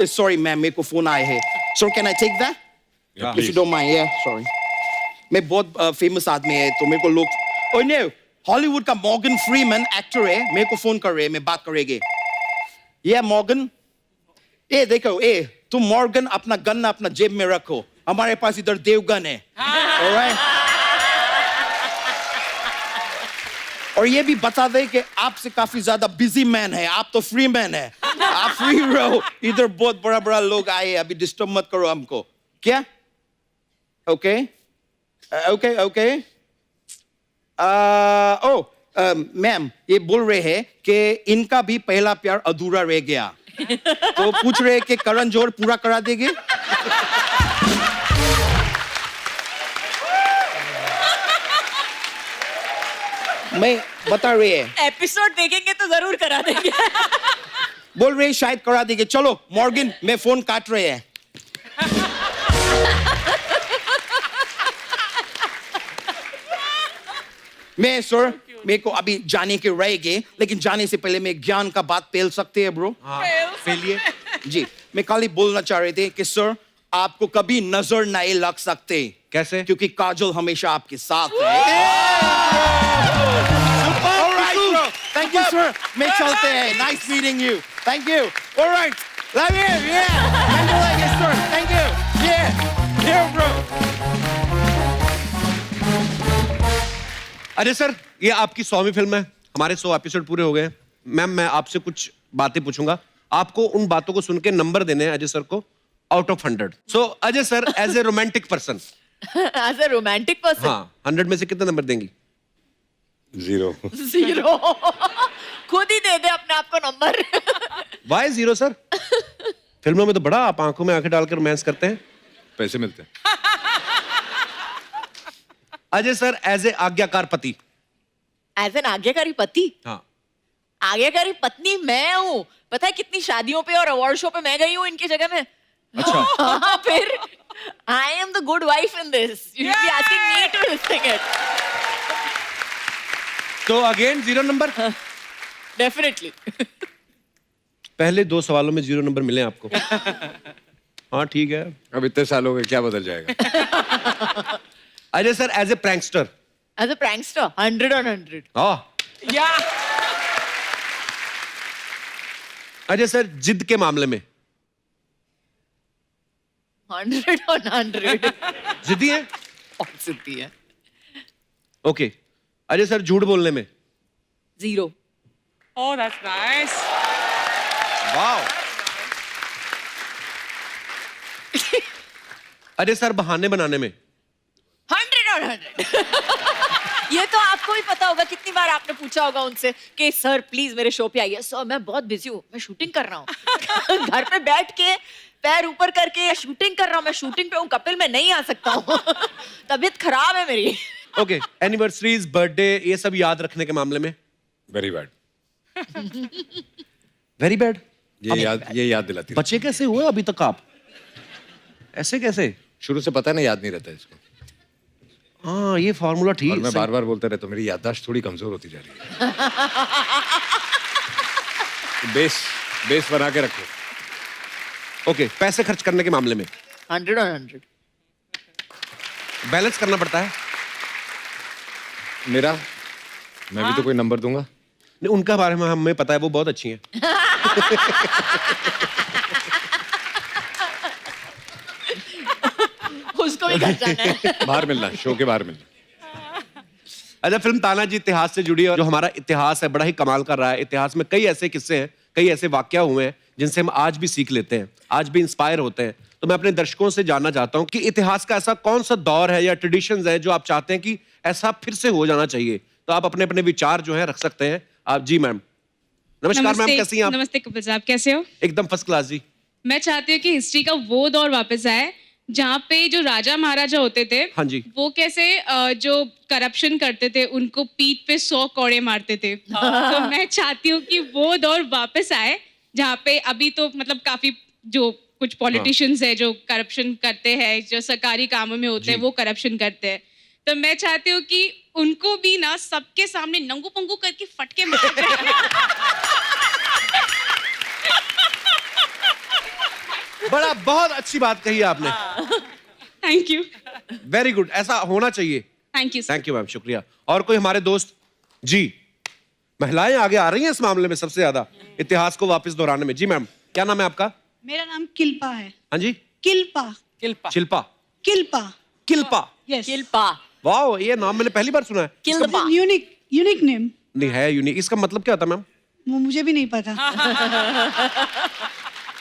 सॉरी मैम, मेरे को फोन आए हैं। Sir can I take that? If you don't mind. या सॉरी, मैं बहुत फेमस आदमी है तो मेरे को लोग, ओए नो, हॉलीवुड का मॉर्गन फ्रीमैन एक्टर है, मेरे को फोन कर रहे हैं, मैं बात करेंगे। ये मॉर्गन, ए देखो, ए तुम मॉर्गन अपना गन अपना जेब में रखो, हमारे पास इधर देवगन है। ऑलराइट? और ये भी बता दे कि आपसे काफी ज्यादा बिजी मैन है, आप तो फ्री मैन है, आप फ्री रहो। इधर बहुत बड़ा बड़ा लोग आए, अभी डिस्टर्ब मत करो हमको। क्या? Okay okay okay. मैम ये बोल रहे हैं कि इनका भी पहला प्यार अधूरा रह गया, तो पूछ रहे हैं कि करण जौहर पूरा करा देंगे। मैं बता रही है, एपिसोड देखेंगे तो जरूर करा देंगे। बोल रहे हैं शायद करा देंगे। चलो मॉर्गन, मैं फोन काट रहे हैं। मैं सर, मेरे को अभी जाने के रहेंगे, लेकिन जाने से पहले मैं ज्ञान का बात पेल सकते हैं ब्रो? पेलिए। जी, मैं खाली बोलना चाह रहे थे कि सर आपको कभी नजर नहीं लग सकते। कैसे? क्योंकि काजल हमेशा आपके साथ है। थैंक यू सर, मैं चलते हैं। Nice meeting you, thank you. Alright, love you. या सर, थैंक यू। या ब्रो। अजय सर, ये आपकी 100वीं फिल्म है, हमारे 100 एपिसोड पूरे हो गए हैं। मैम मैं आपसे कुछ बातें पूछूंगा, आपको उन बातों को सुन के नंबर देने हैं अजय सर को out of 100। So Ajay sir, as a romantic person, as a romantic person, हाँ 100 में से कितना नंबर देंगी? 0। 0। खुद ही दे दे अपने आप को नंबर। Y 0 sir? फिल्मों में तो बड़ा आप आंखों में आंखें डालकर रोमांस करते हैं। पैसे मिलते हैं। अजय सर, एज ए आज्ञाकार पति। एज एन आज्ञाकारी पति? हाँ। आज्ञाकारी पत्नी मैं हूँ। पता है कितनी शादियों पे और अवार्ड शो पे मैं गई हूँ इनकी जगह में। अच्छा। हाँ, फिर I am the good wife in this. You be asking me to think it. तो अगेन 0 नंबर? डेफिनेटली। पहले 2 सवालों में 0 नंबर मिले आपको। हाँ ठीक है। अब इतने सालों में क्या बदल जाएगा? Ajay sir, as a prankster. As a prankster 100 on 100। हाँ। अजय सर, जिद के मामले में 100 on 100। जिद्दी है? बहुत जिद्दी है। ओके। अजय सर, झूठ बोलने में 0। Oh, that's nice. वाह। अजय सर, बहाने बनाने में 100 on 100। ये तो आपको भी पता होगा, कितनी बार आपने पूछा होगा उनसे कि सर प्लीज मेरे शो पे आइए। सर मैं बहुत बिजी हूँ, मैं शूटिंग कर रहा हूँ। घर पे बैठ के पैर ऊपर करके शूटिंग कर रहा हूँ, मैं शूटिंग पे हूँ, कपिल मैं नहीं आ सकता हूँ। तबीयत खराब है मेरी। ओके। एनिवर्सरीज, बर्थडे, ये सब याद रखने के मामले में वेरी बैड। Very bad. ये याद दिलाती है। बच्चे कैसे हुए अभी तक आप? ऐसे कैसे? शुरू से पता नहीं, याद नहीं रहता इसको। हाँ, ये फॉर्मूला ठीक और है। मैं बार बार बोलता रहता हूँ, मेरी याददाश्त थोड़ी कमजोर होती जा रही है। तो बेस बना के रखो। ओके। पैसे खर्च करने के मामले में 100 on 100। बैलेंस करना पड़ता है। मेरा, मैं भी तो कोई नंबर दूंगा। नहीं, उनका बारे में हमें पता है, वो बहुत अच्छी हैं। उसको भी घर जाना है। बाहर मिलना, शो के बाहर मिलना। अच्छा, फिल्म तानाजी इतिहास से जुड़ी है, और जो हमारा इतिहास है बड़ा ही कमाल कर रहा है। इतिहास में कई ऐसे किस्से हैं, कई ऐसे वाकया हुए हैं जिनसे हम आज भी सीख लेते हैं, आज भी इंस्पायर होते हैं। तो मैं अपने दर्शकों से जानना चाहता हूं कि इतिहास का ऐसा कौन सा दौर है या ट्रेडिशंस है जो आप चाहते हैं कि ऐसा फिर से हो जाना चाहिए। तो आप अपने अपने विचार जो है रख सकते हैं आप। जी मैम। नमस्कार मैम, कैसी हैं आप? नमस्ते कपिल साहब, कैसे हो? एकदम फर्स्ट क्लास जी। मैं चाहती हूँ कि हिस्ट्री का वो दौर वापस आए जहाँ पे जो राजा महाराजा होते थे, हाँ जी। वो कैसे जो करप्शन करते थे उनको पीठ पे 100 कौड़े मारते थे। तो मैं चाहती हूँ कि वो दौर वापस आए जहाँ पे अभी तो मतलब काफी जो कुछ पॉलिटिशियंस है जो करप्शन करते हैं, जो सरकारी कामों में होते हैं वो करप्शन करते हैं। तो मैं चाहती हूँ कि उनको भी ना सबके सामने नंगू पंगू करके फटके मार बड़ा बहुत अच्छी बात कही आपने। Thank you. वेरी गुड, ऐसा होना चाहिए। Thank you. Thank you ma'am, शुक्रिया। और कोई हमारे दोस्त? जी, महिलाएं आगे आ रही हैं इस मामले में सबसे ज्यादा, इतिहास को वापस दोहराने में। जी मैम, क्या नाम है आपका? मेरा नाम किल्पा है। हाँ जी, किल्पा। शिल्पा। किल्पा। किल्पा। यस। किल्पा। वाह, ये नाम मैंने पहली बार सुना है। किल्पा। Unique name. नहीं है यूनिक, इसका मतलब क्या होता है मैम? वो मुझे भी नहीं पता।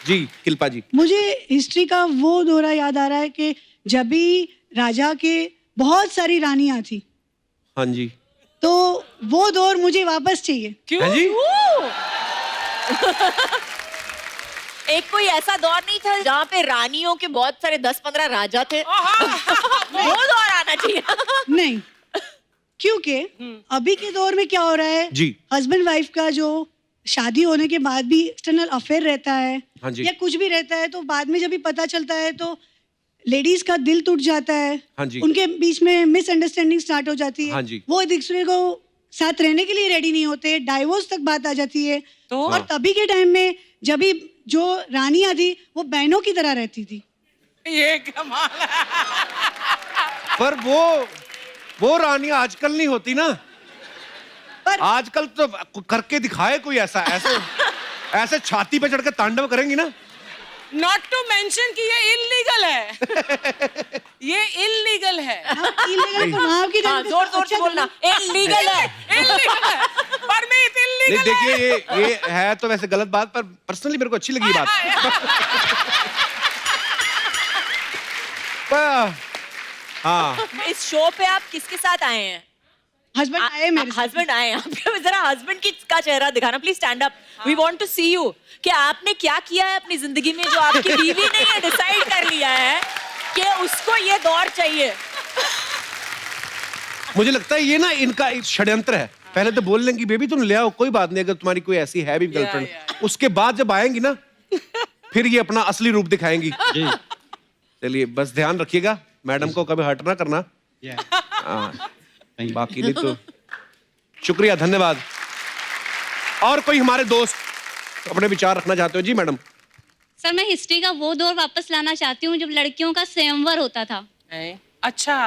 जी किल्पा जी। मुझे हिस्ट्री का वो दौरा याद आ रहा है कि जब भी राजा के बहुत सारी रानियां थी, हाँ जी। तो वो दौर मुझे वापस चाहिए। क्यों? हाँ जी? एक कोई ऐसा दौर नहीं था जहाँ पे रानियों के बहुत सारे 10-15 राजा थे? वो दौर आना चाहिए। नहीं, क्योंकि अभी के दौर में क्या हो रहा है जी। हस्बैंड वाइफ का जो शादी होने के बाद भी एक्सटर्नल अफेयर रहता है, हाँ जी। या कुछ भी रहता है, तो बाद में जब भी पता चलता है तो लेडीज का दिल टूट जाता है। हाँ जी। उनके बीच में मिसअंडरस्टैंडिंग स्टार्ट हो जाती है। हाँ जी। वो एक दूसरे को साथ रहने के लिए रेडी नहीं होते, डाइवोर्स तक बात आ जाती है। और तभी के टाइम में जब भी जो रानियां थी वो बहनों की तरह रहती थी। ये कमाल है। पर वो रानियां आजकल नहीं होती ना। पर आजकल तो करके दिखाए कोई ऐसा, ऐसे छाती पे चढ़ के तांडव करेंगी ना। नॉट टू मेंशन कि ये इलीगल है। ये इलीगल है। इल्लीगल तो वहाँ की हाँ, जोर जोर से बोलना, इलीगल है। इलीगल है। परमित नहीं इलीगल है। देखिए, ये है तो वैसे गलत बात, पर पर्सनली मेरे को अच्छी लगी बात। हाँ, इस शो पे आप किसके साथ आए हैं? हस्बैंड आए मेरे साथ। हस्बैंड आए हैं। आप जरा हस्बैंड का चेहरा दिखाना please, stand up, we want to see you. कि आपने क्या किया है अपनी जिंदगी में जो आपकी बीवी ने ये डिसाइड कर लिया है कि उसको ये दौर चाहिए। मुझे लगता है ये ना इनका एक षड्यंत्र है। पहले तो बोल लेंगी बेबी तुम ले आओ, कोई बात नहीं, अगर तुम्हारी कोई ऐसी है भी गर्लफ्रेंड, उसके बाद जब आएंगी ना फिर ये अपना असली रूप दिखाएंगी। चलिए बस ध्यान रखिएगा, मैडम को कभी हर्ट ना करना। बाकी नहीं तो शुक्रिया, धन्यवाद। और कोई हमारे दोस्त अपने विचार रखना चाहते हो? जी मैडम। सर, मैं हिस्ट्री का वो दौर वापस लाना चाहती हूँ जब लड़कियों का स्वयंवर होता था। अच्छा,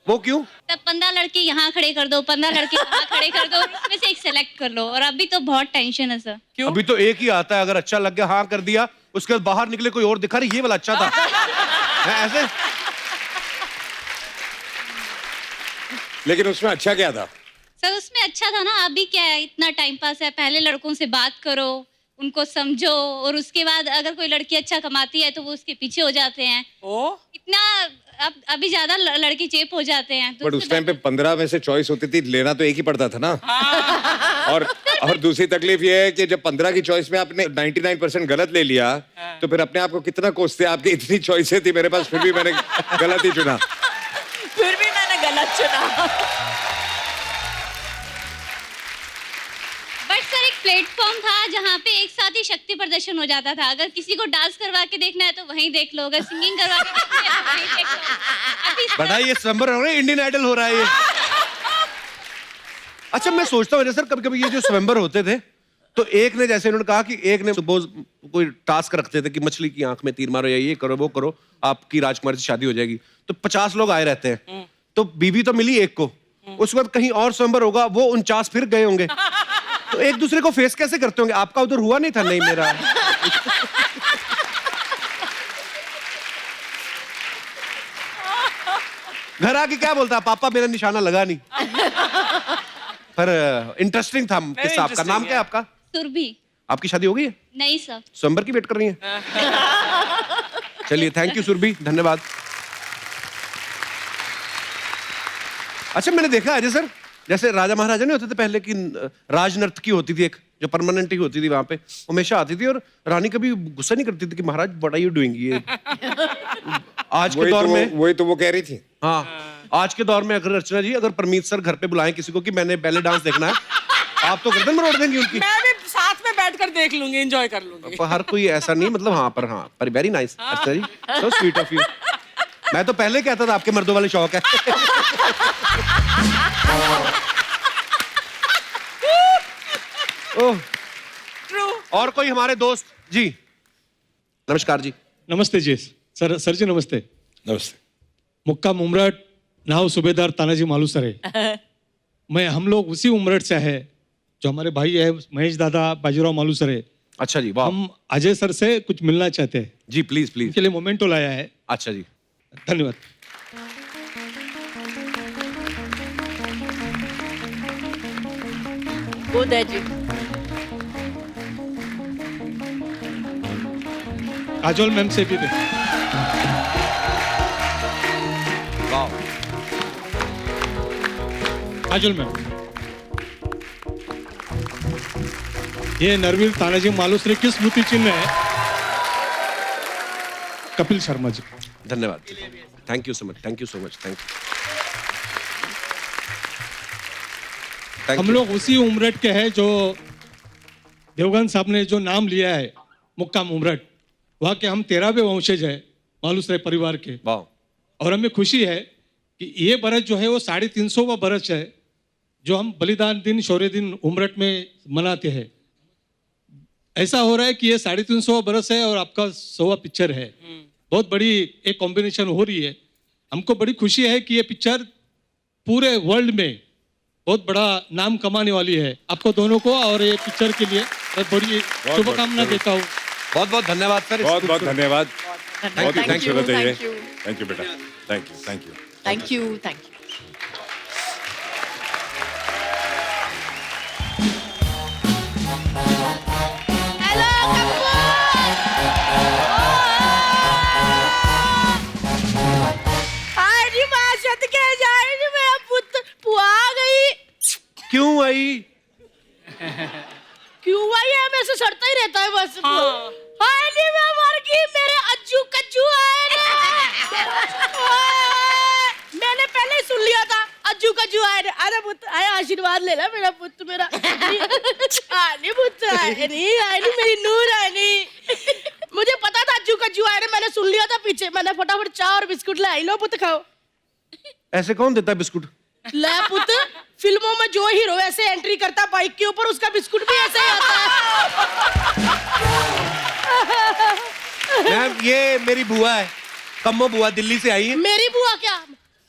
वो क्यों? तब 15 लड़के यहाँ खड़े कर दो, 15 लड़के वहाँ खड़े कर दो, उसमें से एक सेलेक्ट कर लो। और अभी तो बहुत टेंशन है सर। क्यों? अभी तो एक ही आता है, अगर अच्छा लग गया हाँ कर दिया, उसके बाद बाहर निकले कोई और दिखा रही ये वाला अच्छा था। है ऐसे? लेकिन उसमें अच्छा क्या था? सर उसमें अच्छा था ना, अभी क्या है, इतना टाइम पास है। पहले लड़कों से बात करो, उनको समझो, और उसके बाद अगर कोई लड़की अच्छा कमाती है तो वो उसके पीछे हो जाते हैं। इतना अभी ज्यादा लड़के चेप हो जाते हैं। तो बट उस टाइम पे 15 में से चॉइस होती थी, लेना तो एक ही पड़ता था ना। और दूसरी तकलीफ ये है कि जब 15 की चॉइस में आपने 99% गलत ले लिया तो फिर अपने आप को कितना कोसते। आपकी इतनी चॉइसें थी मेरे पास, फिर भी मैंने गलत ही चुना। फिर भी मैंने गलत चुना। बट सर एक प्लेटफॉर्म था जहाँ पे एक साथ ही शक्ति प्रदर्शन हो जाता था। अगर किसी को डांस करवा के देखना है तो वहीं देख लो, अगर सिंगिंग करवा के देखना है तो वहीं देख लो। अभी बड़ा ये स्वयंवर हो रहा है, इंडियन आइडल हो रहा है ये। अच्छा मैं सोचता हूँ सर, कभी कभी ये जो स्वयंवर होते थे तो एक ने, जैसे उन्होंने कहा कि एक ने सपोज कोई टास्क रखते थे कि मछली की आंख में तीर मारो या ये करो वो करो, आपकी राजकुमारी से शादी हो जाएगी। तो 50 लोग आए रहते हैं, तो बीवी तो मिली एक को, उसके बाद कहीं और स्वयंवर होगा, वो 49 फिर गए होंगे, तो एक दूसरे को फेस कैसे करते होंगे? आपका उधर हुआ नहीं था? नहीं मेरा। घर आके क्या बोलता, पापा मेरा निशाना लगा नहीं। पर इंटरेस्टिंग था किस्सा। आपका नाम क्या है आपका? सुरभि। आपकी शादी हो गई है? नहीं सर। स्वयंवर की वेट कर रही है? चलिए थैंक यू सुरभि, धन्यवाद। अच्छा मैंने देखा अजय सर, जैसे राजा महाराजा नहीं होते थे पहले की, राजनर्तकी होती थी एक जो परमानेंट ही होती थी वहां पे, हमेशा आती थी और रानी कभी गुस्सा नहीं करती थी कि महाराज व्हाट आर यू डूइंग ये। आज के दौर में वही तो वो कह रही थी। हाँ, आज के दौर में अगर अर्चना जी, अगर परमीत सर घर पे बुलाएं किसी को कि मैंने बैले डांस देखना है, आप तो गर्दन मरोड़ देंगी उनकी। मैं भी साथ में बैठकर देख लूंगी, एंजॉय कर लूंगी। पर हर कोई ऐसा नहीं, मतलब हाँ पर very nice Archana ji, so sweet of you. मैं तो पहले कहता था आपके मर्दों वाले शौक है। ओह, और कोई हमारे दोस्त जी? नमस्कार जी। नमस्ते जी सर जी नमस्ते। नमस्ते। मुक्काम उमरठ, नाव सूबेदार तानाजी मालूसरे। हम लोग उसी उमरठ से है जो हमारे भाई है महेश दादा बाजीराव मालूसरे। अच्छा जी, वाह। हम अजय सर से कुछ मिलना चाहते हैं जी, प्लीज प्लीज। उनके लिए मोमेंटो लाया है। अच्छा जी, धन्यवाद। गुड है जी। काजोल मैम से भी काजोल मैम, ये नरवीर तानाजी मालूसरे की स्मृति चिन्ह है। कपिल शर्मा जी। धन्यवाद, thank you so much, thank you so much, thank you. हम लोग उसी उमरठ के हैं जो देवगन साहब ने जो नाम लिया है मुक्काम उमरठ, वहाँ के हम 13वें वंशज है मालूसरे परिवार के। और हमें खुशी है कि ये बरस जो है वो 350वां बरस है जो हम बलिदान दिन शौर्य दिन उमरठ में मनाते हैं। ऐसा हो रहा है कि ये 350वां बरस है और आपका 100वां पिक्चर है। बहुत बड़ी एक कॉम्बिनेशन हो रही है। हमको बड़ी खुशी है कि ये पिक्चर पूरे वर्ल्ड में बहुत बड़ा नाम कमाने वाली है। आपको दोनों को और ये पिक्चर के लिए मैं बड़ी शुभकामना देता हूँ। बहुत बहुत धन्यवाद सर। बहुत बहुत धन्यवाद। बहुत ही थैंक यू, खूबसूरत है ये। थैंक यू, थैंक यू बेटा, thank you, thank you, thank you, thank you. क्यों आई? क्यों आई है? मेरे से सड़ता ही रहता है बस। हाय नी मैं मर गई, मेरे अज्जू कज्जू आए ना। मैंने पहले ही सुन लिया था अज्जू कज्जू आए ना। अरे पुत्र आए, आशीर्वाद ले ला मेरा पुत्र, मेरा आने पुत्र आए नहीं मेरी नूर आए नहीं। मुझे पता था अज्जू कज्जू आए ना, मैंने सुन लिया था पीछे। मैंने फटाफट चाय और बिस्कुट लाई, लो पुत्र खाओ। ऐसे कौन देता है बिस्कुट? ले पुत्र, फिल्मों में जो हीरो ऐसे एंट्री करता बाइक के ऊपर, उसका बिस्कुट भी ऐसे ही आता है। मैम ये मेरी बुआ है, कम्मो बुआ, दिल्ली से आई है। मेरी बुआ क्या?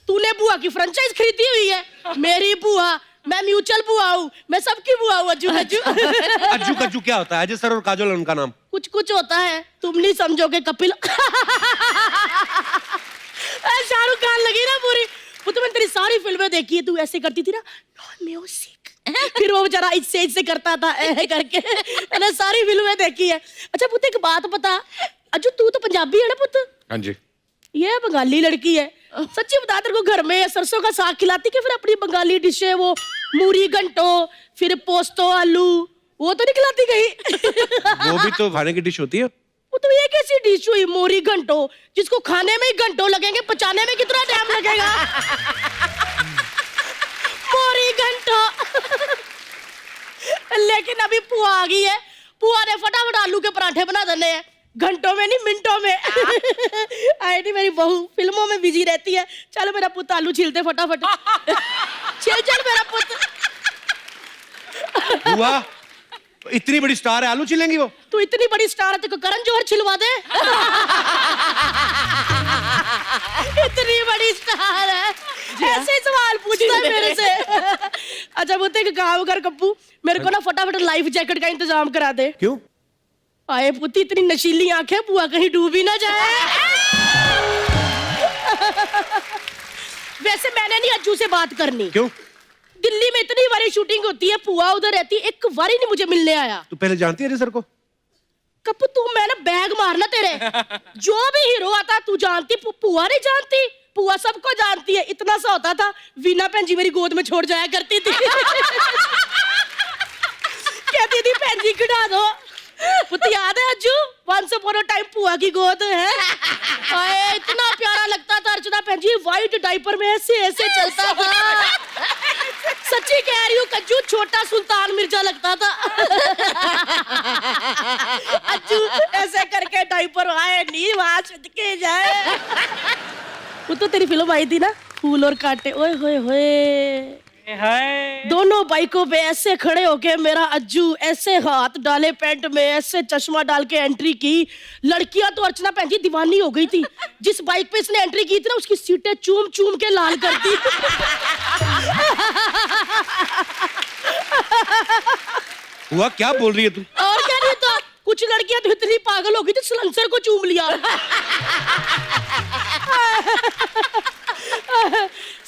तूने बुआ की फ्रेंचाइज खरीदी हुई है? मेरी बुआ, मैं म्यूचुअल बुआ हूँ, मैं सबकी बुआ हूँ। अज्जू कज्जू। अज्जू कज्जू क्या होता है? अजय सर और काजोल उनका नाम। कुछ कुछ होता है, तुम नहीं समझोगे कपिल। शाहरुख खान लगी ना पूरी। वो तो मैंने तेरी सारी फिल्में देखी है, तू ऐसे करती थी ना म्यूजिक, फिर वो जरा इससे करता था करके। मैंने सारी फिल्में देखी है। अच्छा पुत्र एक बात बता, अज्जू तू तो पंजाबी है ना पुत्र? हाँ जी। ये बंगाली लड़की है। सच्ची बता, तेरे को घर में सरसों का साग खिलाती कि फिर अपनी बंगाली डिश है वो मूरी घंटो, फिर पोस्तो आलू, वो तो नहीं खिलाती कहीं? वो भी तो खाने की डिश होती है। वो तो ये कैसी डिश हुई मोरी घंटो, जिसको खाने में ही घंटों लगेंगे, पचाने में कितना टाइम लगेगा? मोरी घंटो। लेकिन अभी पुआ आ गई है, पुआ ने फटाफट आलू के पराठे बना देने हैं, घंटों में नहीं मिनटों में। आई मेरी बहू फिल्मों में बिजी रहती है। चलो मेरा पुत्र आलू छीलते फटाफट। चल मेरा पुत्र। बुआ इतनी बड़ी स्टार है, आलू छिलेंगी वो? तू इतनी बड़ी स्टार है, तेरे को करण जौहर छिलवा दे। इतनी बड़ी स्टार है, ऐसे सवाल पूछता है मेरे से। अच्छा वो एक काम कर कप्पू, मेरे को ना फटाफट लाइफ जैकेट का इंतजाम करा दे। क्यों? आए पुती, इतनी नशीली आंखें, बुआ कहीं डूब ही ना जाए। वैसे मैंने नहीं अज्जू से बात करनी। क्यों? दिल्ली में इतनी बारी शूटिंग होती है, पुआ उधर रहती है, एक बारी नहीं मुझे मिलने आया। तू पहले जानती है अजय सर को? कप्पू तू मैं ना बैग मारना तेरे। जो भी हीरो आता तू जानती, पुआ नहीं जानती। पुआ सबको जानती है, इतना सा होता था वीना भैन जी मेरी गोद में छोड़ जाया करती थी। कहती थी भैन जी खिला दो। पुत याद है Ajju, once upon a time पुआ की गोद है। आए, इतना प्यारा लगता था अर्चना भैन जी, व्हाइट डायपर में ऐसे ऐसे चलता था। सच्ची कह रही हूँ कज्जू, छोटा सुल्तान मिर्जा लगता था। अज्जू ऐसे करके डायपर आए नी वहां छटके जाए। वो तो तेरी फिल्म आई थी ना, फूल और कांटे, ओए होए होए। दोनों बाइकों पे ऐसे खड़े होके मेरा अज्जू ऐसे हाथ डाले पैंट में, ऐसे चश्मा डाल के एंट्री की। लड़कियां तो अर्चना भैन जी दीवानी हो गई थी। जिस बाइक पे इसने एंट्री की थी ना, उसकी सीटें चूम चूम के लाल कर दी। हुआ क्या बोल रही है तू? और क्या नहीं तो, कुछ लड़कियां तो इतनी पागल हो गई थी सलेंसर को चूम लिया।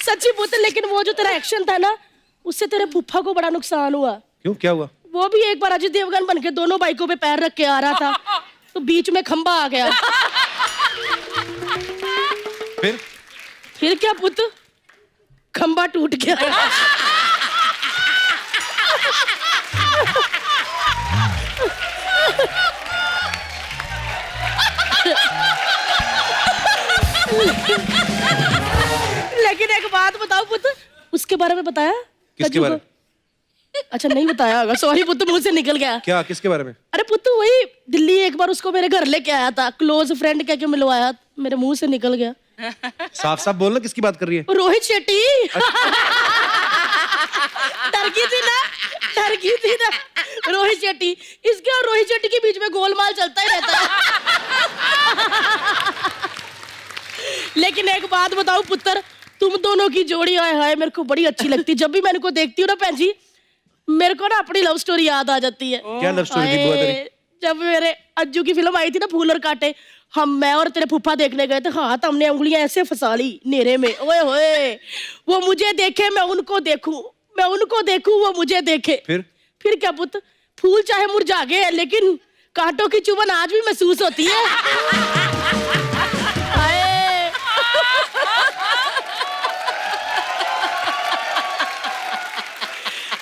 सच्ची पुत्र, लेकिन वो जो तेरा एक्शन था ना, उससे तेरे फूफा को बड़ा नुकसान हुआ। क्यों, क्या हुआ? वो भी एक बार अजय देवगन बन के दोनों बाइकों पे पैर रख के आ रहा था, तो बीच में खंबा आ गया। फिर क्या पुत्र, खंबा टूट गया। लेकिन एक बात बताओ पुत्र, उसके बारे में बताया? किसके बारे में? अच्छा नहीं बताया होगा, सॉरी पुत्र, मुंह से निकल गया। क्या, किसके बारे में? अरे पुत्र वही दिल्ली एक बार उसको मेरे घर लेके आया था, क्लोज फ्रेंड कह के मिलवाया, मेरे मुंह से निकल गया। साफ साफ बोलना, किसकी बात कर रही है? रोहित शेट्टी। डर गई थी ना, डर गई थी ना। रोहित शेट्टी, इसके और रोहित शेट्टी के बीच में गोलमाल चलता ही रहता है। लेकिन एक बात बताओ पुत्र, तुम दोनों की जोड़ी आए हाय मेरे को बड़ी अच्छी लगती। जब भी मैं इनको देखती हूँ ना भैन जी, मेरे को ना अपनी लव स्टोरी याद आ जाती है। क्या लव स्टोरी थी बुआ तेरी? जब मेरे अज्जू की फिल्म आई थी ना फूल और कांटे, मैं और तेरे फूफा देखने गए थे, हाथ हमने उंगलियां ऐसे फंसा ली नेरे में। ओए होए, वो मुझे देखे मैं उनको देखूं, मैं उनको देखूं वो मुझे देखे। फिर क्या पुत्र, फूल चाहे मुरझा गए लेकिन कांटों की चुभन आज भी महसूस होती है।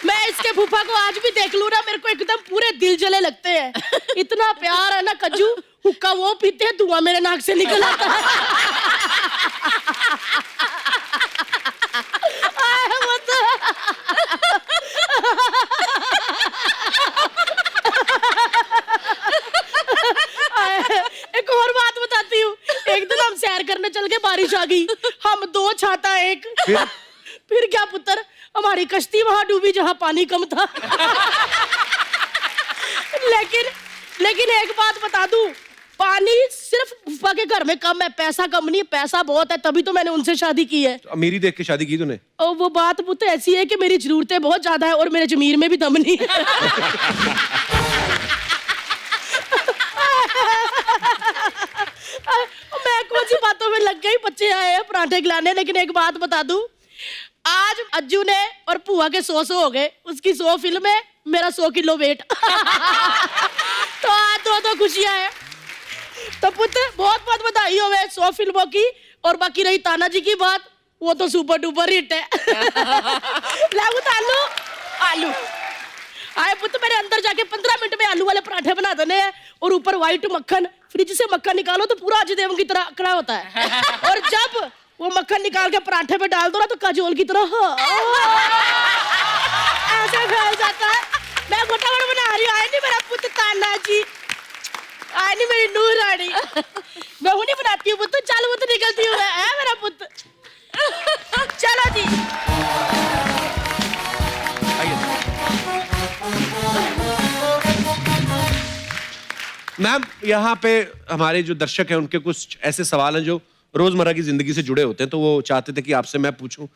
मैं इसके फूफा को आज भी देख लूं ना, मेरे को एकदम पूरे दिल जले लगते हैं। इतना प्यार है ना कज्जू, हुक्का वो पीते हैं, धुआं मेरे नाक से निकल आता है। एक और बात बताती हूँ, एक दिन हम सैर करने चल के, बारिश आ गई, हम दो छाता एक। फिर क्या पुत्र, हमारी कश्ती वहां डूबी जहां पानी कम था। लेकिन एक बात बता दूं, पानी सिर्फ फूफा के घर में कम है, पैसा कम नहीं, पैसा बहुत है, तभी तो मैंने उनसे शादी की है। अमीरी देख के शादी की तूने? और वो बात पुत्र ऐसी है कि मेरी जरूरतें बहुत ज्यादा है और मेरे जमीर में भी दम नहीं है। मैं कौन सी बातों में लग गई, बच्चे आए हैं पराठे खिलाने। लेकिन एक बात बता दूं, आज अज्जू ने और पुआ के 100 हो गए, उसकी 100 फिल्म है, मेरा 100 किलो वेट। तो आज दो खुशियां हैं। तो पुत्र बहुत बहुत बधाई हो 100 फिल्मों की। और बाकी रही तानाजी की बात, वो तो सुपर डुपर हिट है। लागू आलू आलू आए पुत्र, मेरे अंदर जाके 15 मिनट में आलू वाले पराठे बना देने हैं, और ऊपर व्हाइट मक्खन, फ्रिज से मक्खन निकालो तो पूरा अजय देवगन की तरह अकड़ा होता है। और जब वो मक्खन निकाल के पराठे पे डाल दो ना, तो काजोल की तरह ऐसे फैल जाता है। मैं फटाफट बना रही हूँ, आए नहीं मेरा पुत्र तानाजी, आए नहीं मेरी नूर रानी। मैं हूँ नहीं बनाती हूँ पुत्र, चल पुत्र निकलती हूँ मैं, है मेरा पुत्र। चलो जी। मैम, यहाँ पे हमारे जो दर्शक हैं उनके कुछ ऐसे सवाल हैं जो रोजमर्रा की जिंदगी से जुड़े होते हैं, तो वो चाहते थे कि आपसे मैं पूछूं।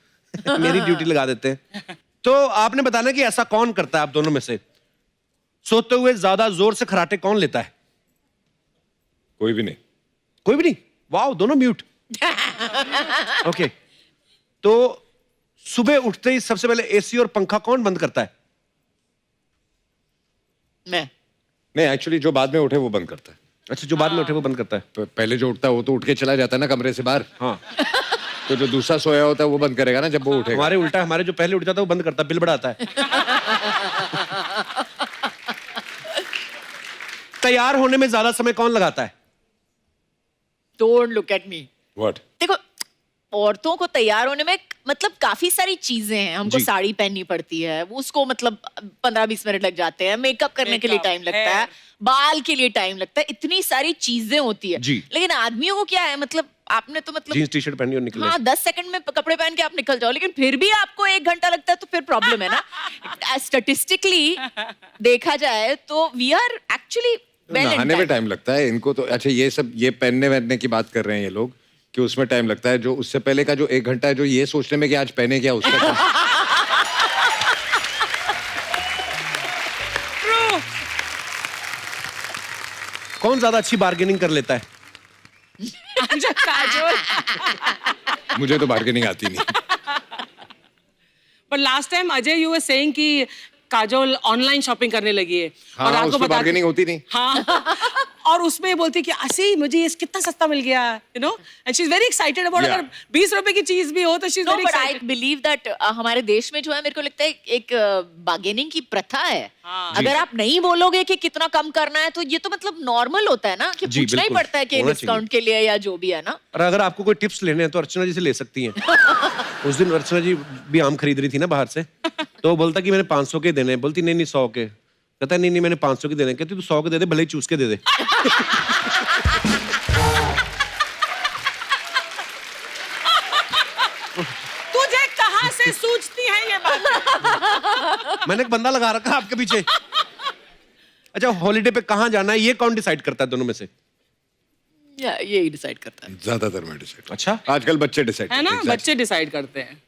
मेरी ड्यूटी लगा देते हैं। तो आपने बताना कि ऐसा कौन करता है आप दोनों में से, सोते हुए ज्यादा जोर से खराटे कौन लेता है? कोई भी नहीं। कोई भी नहीं? वाह, दोनों म्यूट। ओके, तो सुबह उठते ही सबसे पहले एसी और पंखा कौन बंद करता है? मैं। नहीं, एक्चुअली जो बाद में उठे वो बंद करता है। अच्छा, जो बाद में उठे वो बंद करता है। पहले जो उठता है वो तो उठ के चला जाता है ना कमरे से बाहर। हाँ। तो जो दूसरा सोया होता है वो बंद करेगा ना जब वो उठेगा। हमारे उल्टा, हमारे जो पहले उठ जाता है वो बंद करता है, बिल बढ़ाता है। तैयार होने में ज्यादा समय कौन लगाता है? Don't look at me. What? देखो, औरतों को तैयार होने में मतलब काफी सारी चीजें हैं। हमको जी। साड़ी पहननी पड़ती है, उसको मतलब 15-20 मिनट लग जाते हैं, मेकअप करने के लिए टाइम लगता है, बाल के लिए टाइम लगता है, इतनी सारी चीजें होती है। जी। लेकिन आदमियों को क्या है, मतलब आपने तो मतलब जीन्स टी शर्ट पहनी और निकले। हाँ 10 सेकंड में कपड़े पहन के आप निकल जाओ, लेकिन फिर भी आपको 1 घंटा लगता है, तो फिर प्रॉब्लम है ना। स्टेटिस्टिकली देखा जाए तो वी आर एक्चुअली नहाने में टाइम लगता है इनको तो। अच्छा ये सब ये पहनने वहनने की बात कर रहे हैं ये लोग कि उसमें टाइम लगता है, जो उससे पहले का जो 1 घंटा है जो ये सोचने में कि आज पहने क्या उसका टाइम। कौन ज्यादा अच्छी बार्गेनिंग कर लेता है? काजोल। मुझे तो बार्गेनिंग आती नहीं। पर last time Ajay you were saying कि काजोल ऑनलाइन शॉपिंग करने लगी है। हाँ, उसमें बार्गेनिंग होती नहीं। हाँ और उसमें बोलती है कि ऐसे मुझे ये कितना सस्ता मिल गया, you know, and she is very excited about. अगर 20 रुपए की चीज भी हो तो she is very but I excited. Believe that हमारे देश में जो है, मेरे को लगता है एक बार्गेनिंग की प्रथा है। अगर आप नहीं बोलोगे कि कितना कम करना है, तो ये तो मतलब नॉर्मल होता है ना कि जी, पूछना ही बिल्कुल। पड़ता है कि होना डिस्काउंट के लिए या जो भी है ना। और अगर आपको कोई टिप्स लेने हैं तो अर्चना जी से ले सकती हैं। उस दिन अर्चना जी भी आम खरीद रही थी ना बाहर से, तो वो बोलता कि मैंने 500 के देने हैं। बोलती नहीं 100 के। कहता नहीं मैंने 500 के देने। कहती तू 100 के दे दे, भले ही चूस के दे दे। तुझे कहाँ से सूझती है ये बात? मैंने एक बंदा लगा रखा है आपके पीछे। अच्छा, हॉलीडे पे कहाँ जाना है ये कौन डिसाइड करता है दोनों में से? ये ही डिसाइड करता है। ज्यादातर मैं डिसाइड। अच्छा, आजकल बच्चे डिसाइड है ना, बच्चे डिसाइड करते हैं।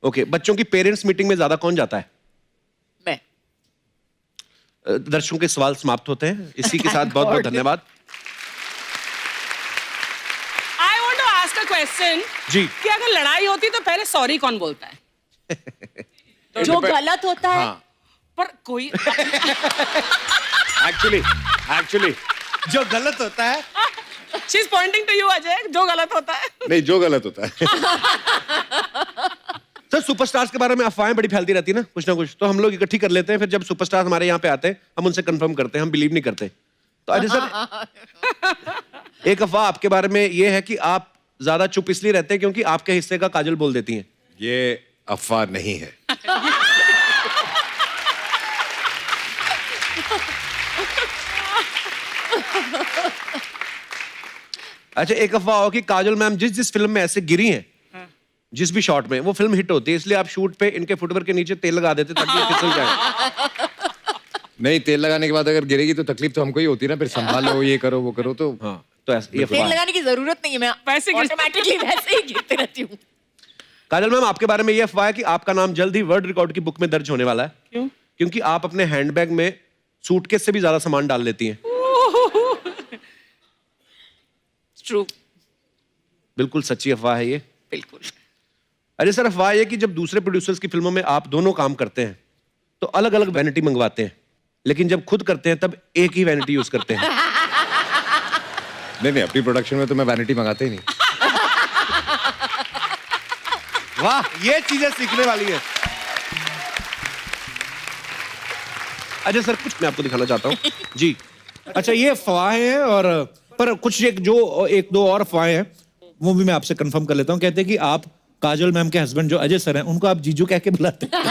ओके। बच्चों की पेरेंट्स मीटिंग में ज्यादा कौन जाता है? मैं। दर्शकों के सवाल समाप्त होते हैं इसी के साथ। बहुत बहुत धन्यवाद। I want to ask a question जी। कि अगर लड़ाई होती तो पहले सॉरी कौन बोलता है? जो गलत होता है। हाँ। पर कोई एक्चुअली जो गलत होता है, she is pointing to you Ajay, जो गलत होता है। नहीं जो गलत होता है। सर सुपरस्टार्स के बारे में अफवाहें बड़ी फैलती रहती है ना कुछ, तो हम लोग इकट्ठी कर लेते हैं। फिर जब सुपरस्टार हमारे यहाँ पे आते हैं हम उनसे कंफर्म करते हैं, हम बिलीव नहीं करते। तो अजय सर, एक अफवाह आपके बारे में ये है कि आप ज्यादा चुप इसलिए रहते हैं क्योंकि आपके हिस्से का काजल बोल देती हैं। ये अफवाह नहीं है। अच्छा, एक अफवाह हो कि काजल मैम जिस जिस फिल्म में ऐसे गिरी हैं, जिस भी शॉट में, वो फिल्म हिट होती है, इसलिए आप शूट पे इनके फुटवेयर के नीचे तेल लगा देते ताकि ये फिसल जाए। नहीं, तेल लगाने के बाद अगर गिरेगी तो तकलीफ तो हमको ही होती है ना, फिर संभालो, ये करो वो करो। तो हाँ, तो ऐसा ये तेल अफवाह है। लगाने की जरूरत नहीं है, मैं वैसे ऑटोमेटिकली वैसे ही गिरते रहती हूँ। काजल मैम, आपके बारे में ये अफवाह है कि आपका नाम जल्द ही वर्ल्ड रिकॉर्ड की बुक में दर्ज होने वाला है। क्यों? क्योंकि आप अपने हैंडबैग में सूटकेस से भी ज्यादा सामान डाल लेती हैं। ट्रू। बिल्कुल सच्ची अफवाह है ये। बिल्कुल। अरे सर, अफवाह ये कि जब दूसरे प्रोड्यूसर्स की फिल्मों में आप दोनों काम करते हैं तो अलग अलग वैनिटी मंगवाते हैं, लेकिन जब खुद करते हैं तब एक ही वैनिटी यूज करते हैं। नहीं, अपनी प्रोडक्शन में तो मैं वैनिटी मंगाता ही नहीं। वाह, ये चीजें सीखने वाली है। अजय सर, कुछ मैं आपको दिखाना चाहता हूँ जी। अच्छा, ये अफवाहें हैं, और पर कुछ एक दो और अफवाहें हैं, वो भी मैं आपसे कंफर्म कर लेता हूँ। कहते हैं कि आप काजल मैम के हस्बैंड जो अजय सर हैं, उनको आप जीजू कह के बुलाते हैं।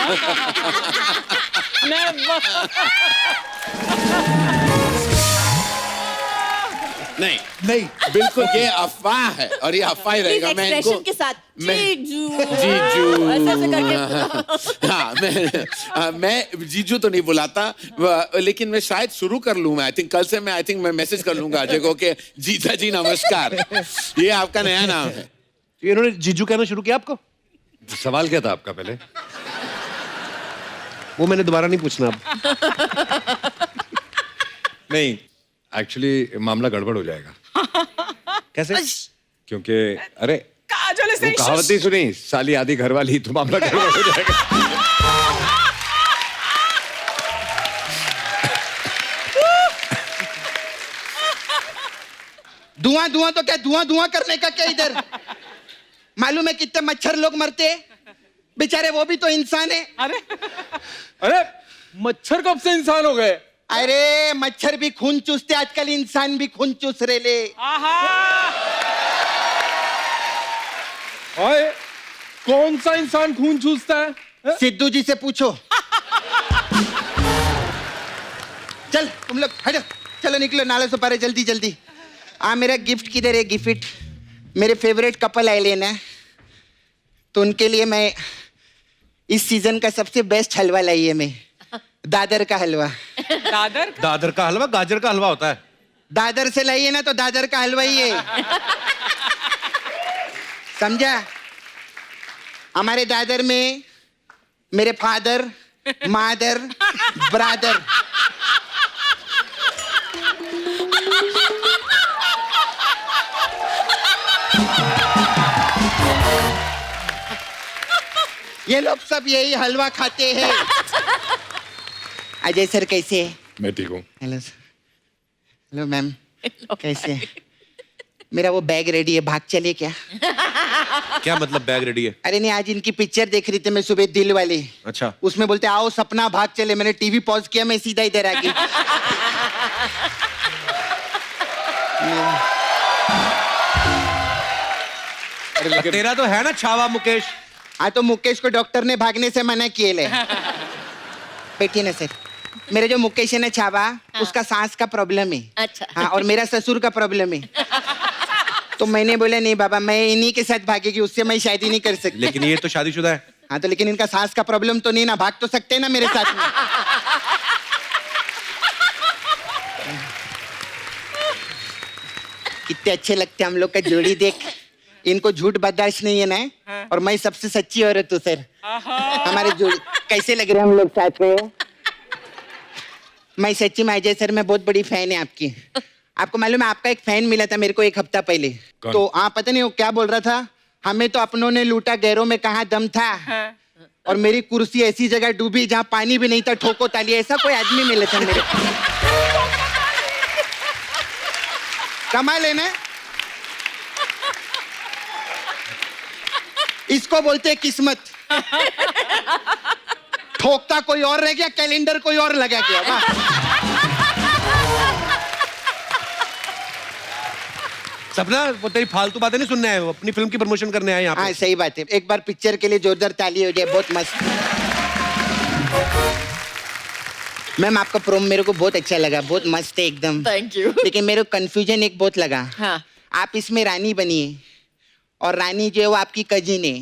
नहीं, बिल्कुल ये अफवाह है और ये अफवाह ही रहेगा। मैं इनको के साथ जीजू जीजू ऐसे ऐसे करके। हाँ, मैं जीजू तो नहीं बुलाता, लेकिन मैं शायद शुरू कर लूँ। मैं आई थिंक मैं मैसेज कर लूंगा अजय को कि जीजा जी नमस्कार, ये आपका नया नाम है। इन्होंने जीजू कहना शुरू किया आपको? सवाल क्या था आपका पहले? वो मैंने दोबारा नहीं पूछना अब। नहीं, एक्चुअली मामला गड़बड़ हो जाएगा। कैसे? क्योंकि अरे काजल वो कहावत नहीं सुनी, साली आधी घर वाली, तो मामला गड़बड़ हो जाएगा। धुआं धुआं तो क्या, धुआं धुआं करने का क्या इधर? मालूम है कितने मच्छर लोग मरते हैं? बेचारे वो भी तो इंसान है। अरे मच्छर कब से इंसान हो गए? अरे मच्छर भी खून चूसते, आजकल इंसान भी खून चूस रहे ले। ओए, कौन सा इंसान खून चूसता है? सिद्धू जी से पूछो। चल तुम लोग हटो, चलो निकलो, नाले से पारे, जल्दी जल्दी। मेरा गिफ्ट किधर है? गिफ्ट मेरे फेवरेट कपल आए लेना, तो उनके लिए मैं इस सीजन का सबसे बेस्ट हलवा लाई है मैं, दादर का हलवा। दादर का हलवा गाजर का हलवा होता है। दादर से लाई है ना, तो दादर का हलवा ही है, समझा? हमारे दादर में मेरे फादर, मादर, ब्रादर, ये लोग सब यही हलवा खाते हैं। अजय सर कैसे है? मैं ठीक हूँ। Hello sir. हेलो मैम, कैसे है? मेरा वो बैग रेडी है, भाग चले क्या? क्या मतलब बैग रेडी है? अरे नहीं, आज इनकी पिक्चर देख रही थी मैं सुबह, दिल वाली। अच्छा। उसमें बोलते आओ सपना भाग चले, मैंने टीवी पॉज किया, मैं सीधा इधर आ गई। तेरा तो है ना छावा मुकेश। हाँ, तो मुकेश को डॉक्टर ने भागने से मना किए ले। बैठिए ना सर। मेरा जो मुकेश है ना छावा, उसका सांस का प्रॉब्लम है। अच्छा। हाँ, और मेरा ससुर का प्रॉब्लम है। तो मैंने बोला नहीं बाबा, मैं इन्हीं के साथ भागेगी, उससे मैं शादी नहीं कर सकती। लेकिन ये तो शादीशुदा है। हाँ, तो लेकिन इनका सांस का प्रॉब्लम तो नहीं ना, भाग तो सकते हैं ना मेरे साथ में। कितने अच्छे लगते हैं हम लोग का जोड़ी, देख। इनको झूठ बर्दाश्त नहीं है ना, और मैं सबसे सच्ची औरत हूँ सर। हमारे जोड़ी कैसे लग रहे हैं हम लोग साथ में? मैं सच्ची में अजय सर, मैं बहुत बड़ी फैन है आपकी। आपको मालूम है, आपका एक फैन मिला था मेरे को 1 हफ्ता पहले। तो पता नहीं वो क्या बोल रहा था, हमें तो अपनों ने लूटा, गैरों में कहाँ दम था। और मेरी कुर्सी ऐसी जगह डूबी जहाँ पानी भी नहीं था, ठोको ताली। ऐसा कोई आदमी मिला था मेरे को। कमाल है ना? इसको बोलते हैं किस्मत। ठोकता कोई और रह गया, कैलेंडर कोई और लगा गया। वाह। सपना, वो तेरी फालतू बातें नहीं सुनने आए हो, अपनी फिल्म की प्रमोशन करने आए यहाँ पे। हाँ, सही बात है। एक बार पिक्चर के लिए जोरदार ताली हो जाए, बहुत मस्त। मैम आपका प्रोम मेरे को बहुत अच्छा लगा, बहुत मस्त है एकदम। Thank you. लेकिन मेरे को कंफ्यूजन एक बहुत लगा। हाँ। आप इसमें रानी बनी है, और रानी जो है वो आपकी कजिन है,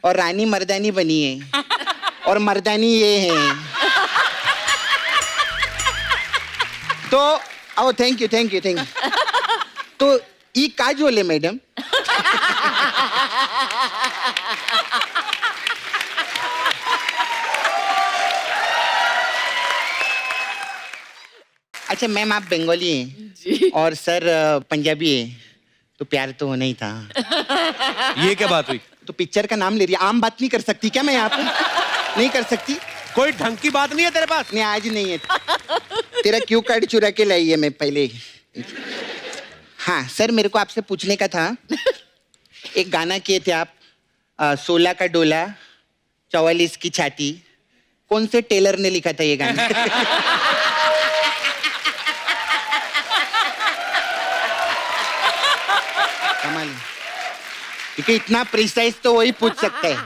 और रानी मर्दानी बनी है, और मर्दानी ये है। तो oh thank you thank you thank you. तो ई काजोल है मैडम। अच्छा मैम, आप बंगाली हैं और सर पंजाबी है, तो प्यार तो होना ही था। ये क्या बात हुई? तो पिक्चर का नाम ले रही है, आम बात नहीं कर सकती क्या मैं यहाँ पे? नहीं कर सकती? कोई ढंग की बात नहीं है तेरे पास? नहीं, आज नहीं है। तेरा क्यू कार्ड चुरा के लाई है मैं पहले। हाँ सर, मेरे को आपसे पूछने का था, एक गाना किए थे आप, 16 का डोला 44 की छाती, कौन से टेलर ने लिखा था ये गाना? कमाल, क्योंकि इतना प्रिसाइज तो वही पूछ सकता है।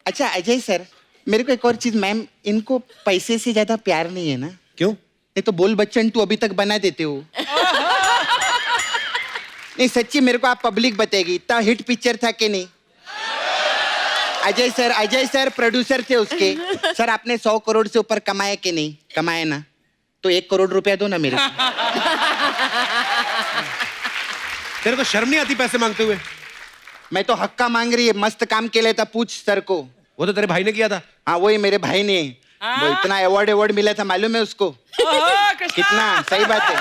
अच्छा अजय सर, मेरे को एक और चीज, मैम इनको पैसे से ज्यादा प्यार नहीं है ना? क्यों? नहीं तो बोल बच्चन तू अभी तक बना देते हो। नहीं सच्ची, मेरे को आप पब्लिक बताएगी, इतना हिट पिक्चर था कि नहीं? अजय सर प्रोड्यूसर थे उसके। सर आपने 100 करोड़ से ऊपर कमाया कि नहीं? कमाया ना, तो 1 करोड़ रुपया दो ना मेरे को। तेरे को शर्म नहीं आती पैसे मांगते हुए? मैं तो हक्का मांग रही है, मस्त काम के लिए था, पूछ सर को। वो तो तेरे भाई ने किया था। हाँ वही मेरे भाई ने, वो इतना अवार्ड मिला था, मालूम है उसको? कितना सही बात है।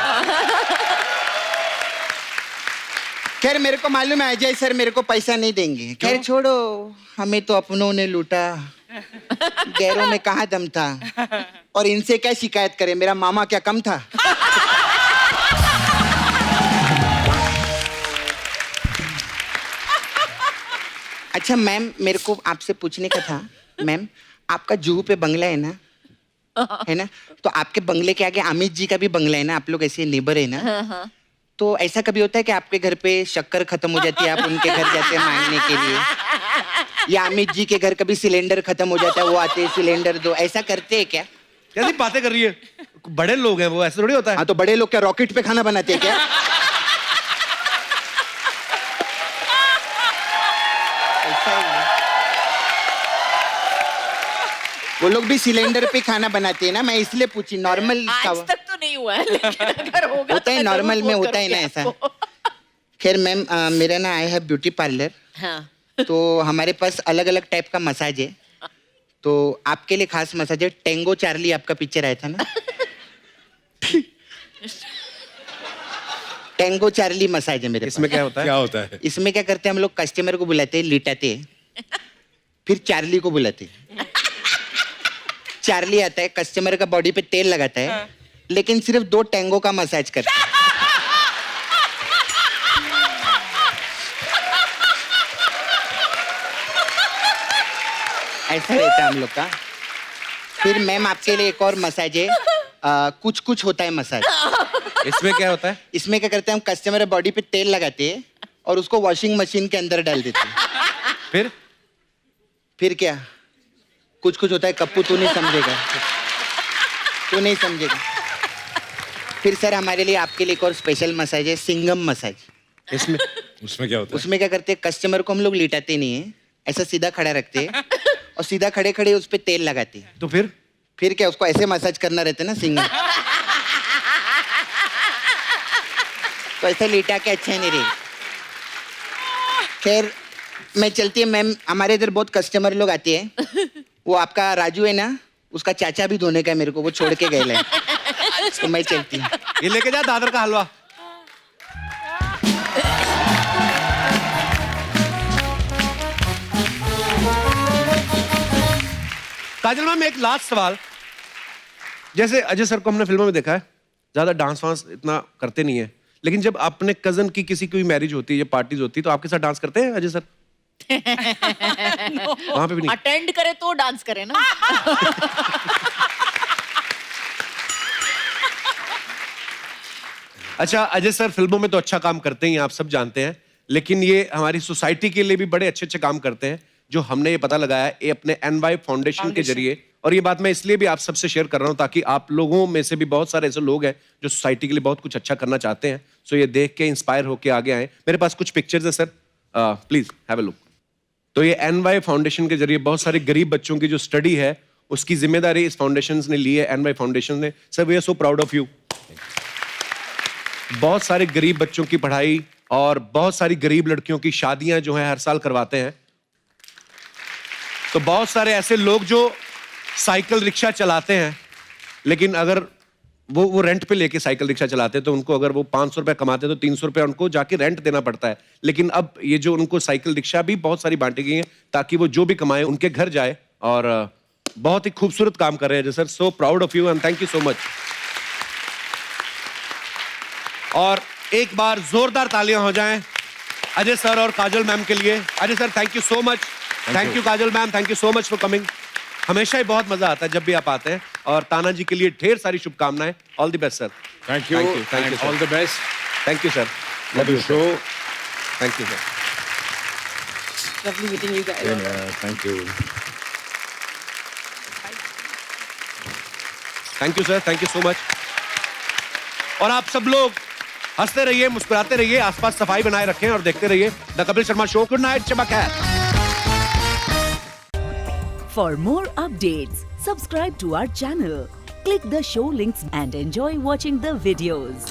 खैर मेरे को मालूम है अजय सर मेरे को पैसा नहीं देंगे। खैर छोड़ो, हमें तो अपनों ने लूटा, गैरों में कहाँ दम था, और इनसे क्या शिकायत करें, मेरा मामा क्या कम था? अच्छा मैम, मेरे को आपसे पूछने का था मैम, आपका जुहू पे बंगला है ना, है ना? तो आपके बंगले के आगे अमित जी का भी बंगला है ना, आप लोग ऐसे नेबर है ना? तो ऐसा कभी होता है कि आपके घर पे शक्कर खत्म हो जाती है, आप उनके घर जाते हैं मांगने के लिए, या अमित जी के घर कभी सिलेंडर खत्म हो जाता है, वो आते हैं सिलेंडर दो, ऐसा करते हैं क्या? कैसी बातें कर रही है? बड़े लोग हैं वो, ऐसे थोड़ी होता है। हाँ, तो बड़े लोग क्या रॉकेट पे खाना बनाते हैं क्या? वो लोग भी सिलेंडर पे खाना बनाते हैं ना, मैं इसलिए पूछी। नॉर्मल आज तक तो नहीं हुआ है, लेकिन अगर होगा होता है, तो नॉर्मल जरूर में फोन होता है ना करूंगी ऐसा। आपको। खैर मैम, मेरा ना आई है ब्यूटी पार्लर, हाँ। तो हमारे पास अलग अलग टाइप का मसाज है, तो आपके लिए खास मसाज है। टेंगो चार्ली आपका पिक्चर आया था ना, टेंगो चार्ली मसाज है मेरे पास। इसमें क्या होता है? क्या होता है? इसमें क्या करते हैं हम लोग, कस्टमर को बुलाते हैं, लिटाते हैं, फिर चार्ली को बुलाते हैं। चार्ली आता है, कस्टमर का बॉडी पे तेल लगाता है, लेकिन सिर्फ 2 टेंगो का मसाज करता है। ऐसा रहता है हम लोग का। फिर मैम आपके लिए एक और मसाज है, कुछ कुछ होता है मसाज। इसमें क्या होता है? इसमें क्या करते हैं हम, कस्टमर बॉडी पे तेल लगाते हैं और उसको वॉशिंग मशीन के अंदर डाल देते हैं। फिर क्या कुछ कुछ होता है? कप्पू तू नहीं समझेगा, तू नहीं समझेगा। फिर सर हमारे लिए, आपके लिए एक और स्पेशल मसाज है, सिंगम मसाज। इसमें उसमें क्या होता है? उसमें क्या करते हैं, कस्टमर को हम लोग लिटाते नहीं है, ऐसा सीधा खड़ा रखते हैं और सीधा खड़े खड़े उस पे तेल लगाते हैं। तो फिर क्या उसको ऐसे मसाज करना रहता है ना, सिंगम। तो ऐसा लिटा के अच्छा नहीं रहे। खैर मैं चलती है मैम, हमारे इधर बहुत कस्टमर लोग आते हैं। वो आपका राजू है ना, उसका चाचा भी धोने का है मेरे को, वो छोड़ के गए। तो मैं चलती हूँ। ये लेके जा दादर का हलवा। काजल मैम, एक लास्ट सवाल। जैसे अजय सर को हमने फिल्मों में देखा है, ज्यादा डांस वांस इतना करते नहीं है, लेकिन जब अपने कजन की किसी की मैरिज होती है या पार्टीज होती है, तो आपके साथ डांस करते हैं अजय सर? वहां पे भी नहीं? अटेंड करे तो डांस करे ना। अच्छा अजय सर फिल्मों में तो अच्छा काम करते ही हैं, आप सब जानते हैं, लेकिन ये हमारी सोसाइटी के लिए भी बड़े अच्छे अच्छे काम करते हैं, जो हमने ये पता लगाया है ये अपने NY फाउंडेशन के जरिए। और ये बात मैं इसलिए भी आप सबसे शेयर कर रहा हूं ताकि आप लोगों में से भी बहुत सारे ऐसे लोग हैं जो सोसाइटी के लिए बहुत कुछ अच्छा करना चाहते हैं, सो ये देख के इंस्पायर होके आगे आए। मेरे पास कुछ पिक्चर्स है sir, please have a look. तो ये NY फाउंडेशन के जरिए बहुत सारे गरीब बच्चों की जो स्टडी है उसकी जिम्मेदारी इस फाउंडेशन ने ली है, NY फाउंडेशन ने। Sir we are so proud of you. बहुत सारे गरीब बच्चों की पढ़ाई और बहुत सारी गरीब लड़कियों की शादियां जो है हर साल करवाते हैं। तो बहुत सारे ऐसे लोग जो साइकिल रिक्शा चलाते हैं, लेकिन अगर वो रेंट पे लेके साइकिल रिक्शा चलाते हैं, तो उनको अगर वो 500 रुपए कमाते हैं तो 300 रुपए उनको जाके रेंट देना पड़ता है। लेकिन अब ये जो उनको साइकिल रिक्शा भी बहुत सारी बांटी गई है ताकि वो जो भी कमाए उनके घर जाए, और बहुत ही खूबसूरत काम कर रहे हैं sir. So proud of you and thank you so much. और एक बार जोरदार तालियां हो जाएं अजय सर और काजल मैम के लिए। Ajay sir thank you so much. Thank you Kajal ma'am, thank you so much for coming. हमेशा ही बहुत मजा आता है जब भी आप आते हैं, और ताना जी के लिए ढेर सारी शुभकामनाएं। All the best sir. Thank you, thank you, all the best. Thank you sir, love you show. Thank you sir. Lovely meeting you guys. Thank you, thank you sir, thank you so much. और आप सब लोग हंसते रहिए, मुस्कुराते रहिए, आसपास सफाई बनाए रखें और देखते रहिए the Kapil Sharma show. Good night, चबा खैर। For more updates, subscribe to our channel, click the show links and enjoy watching the videos.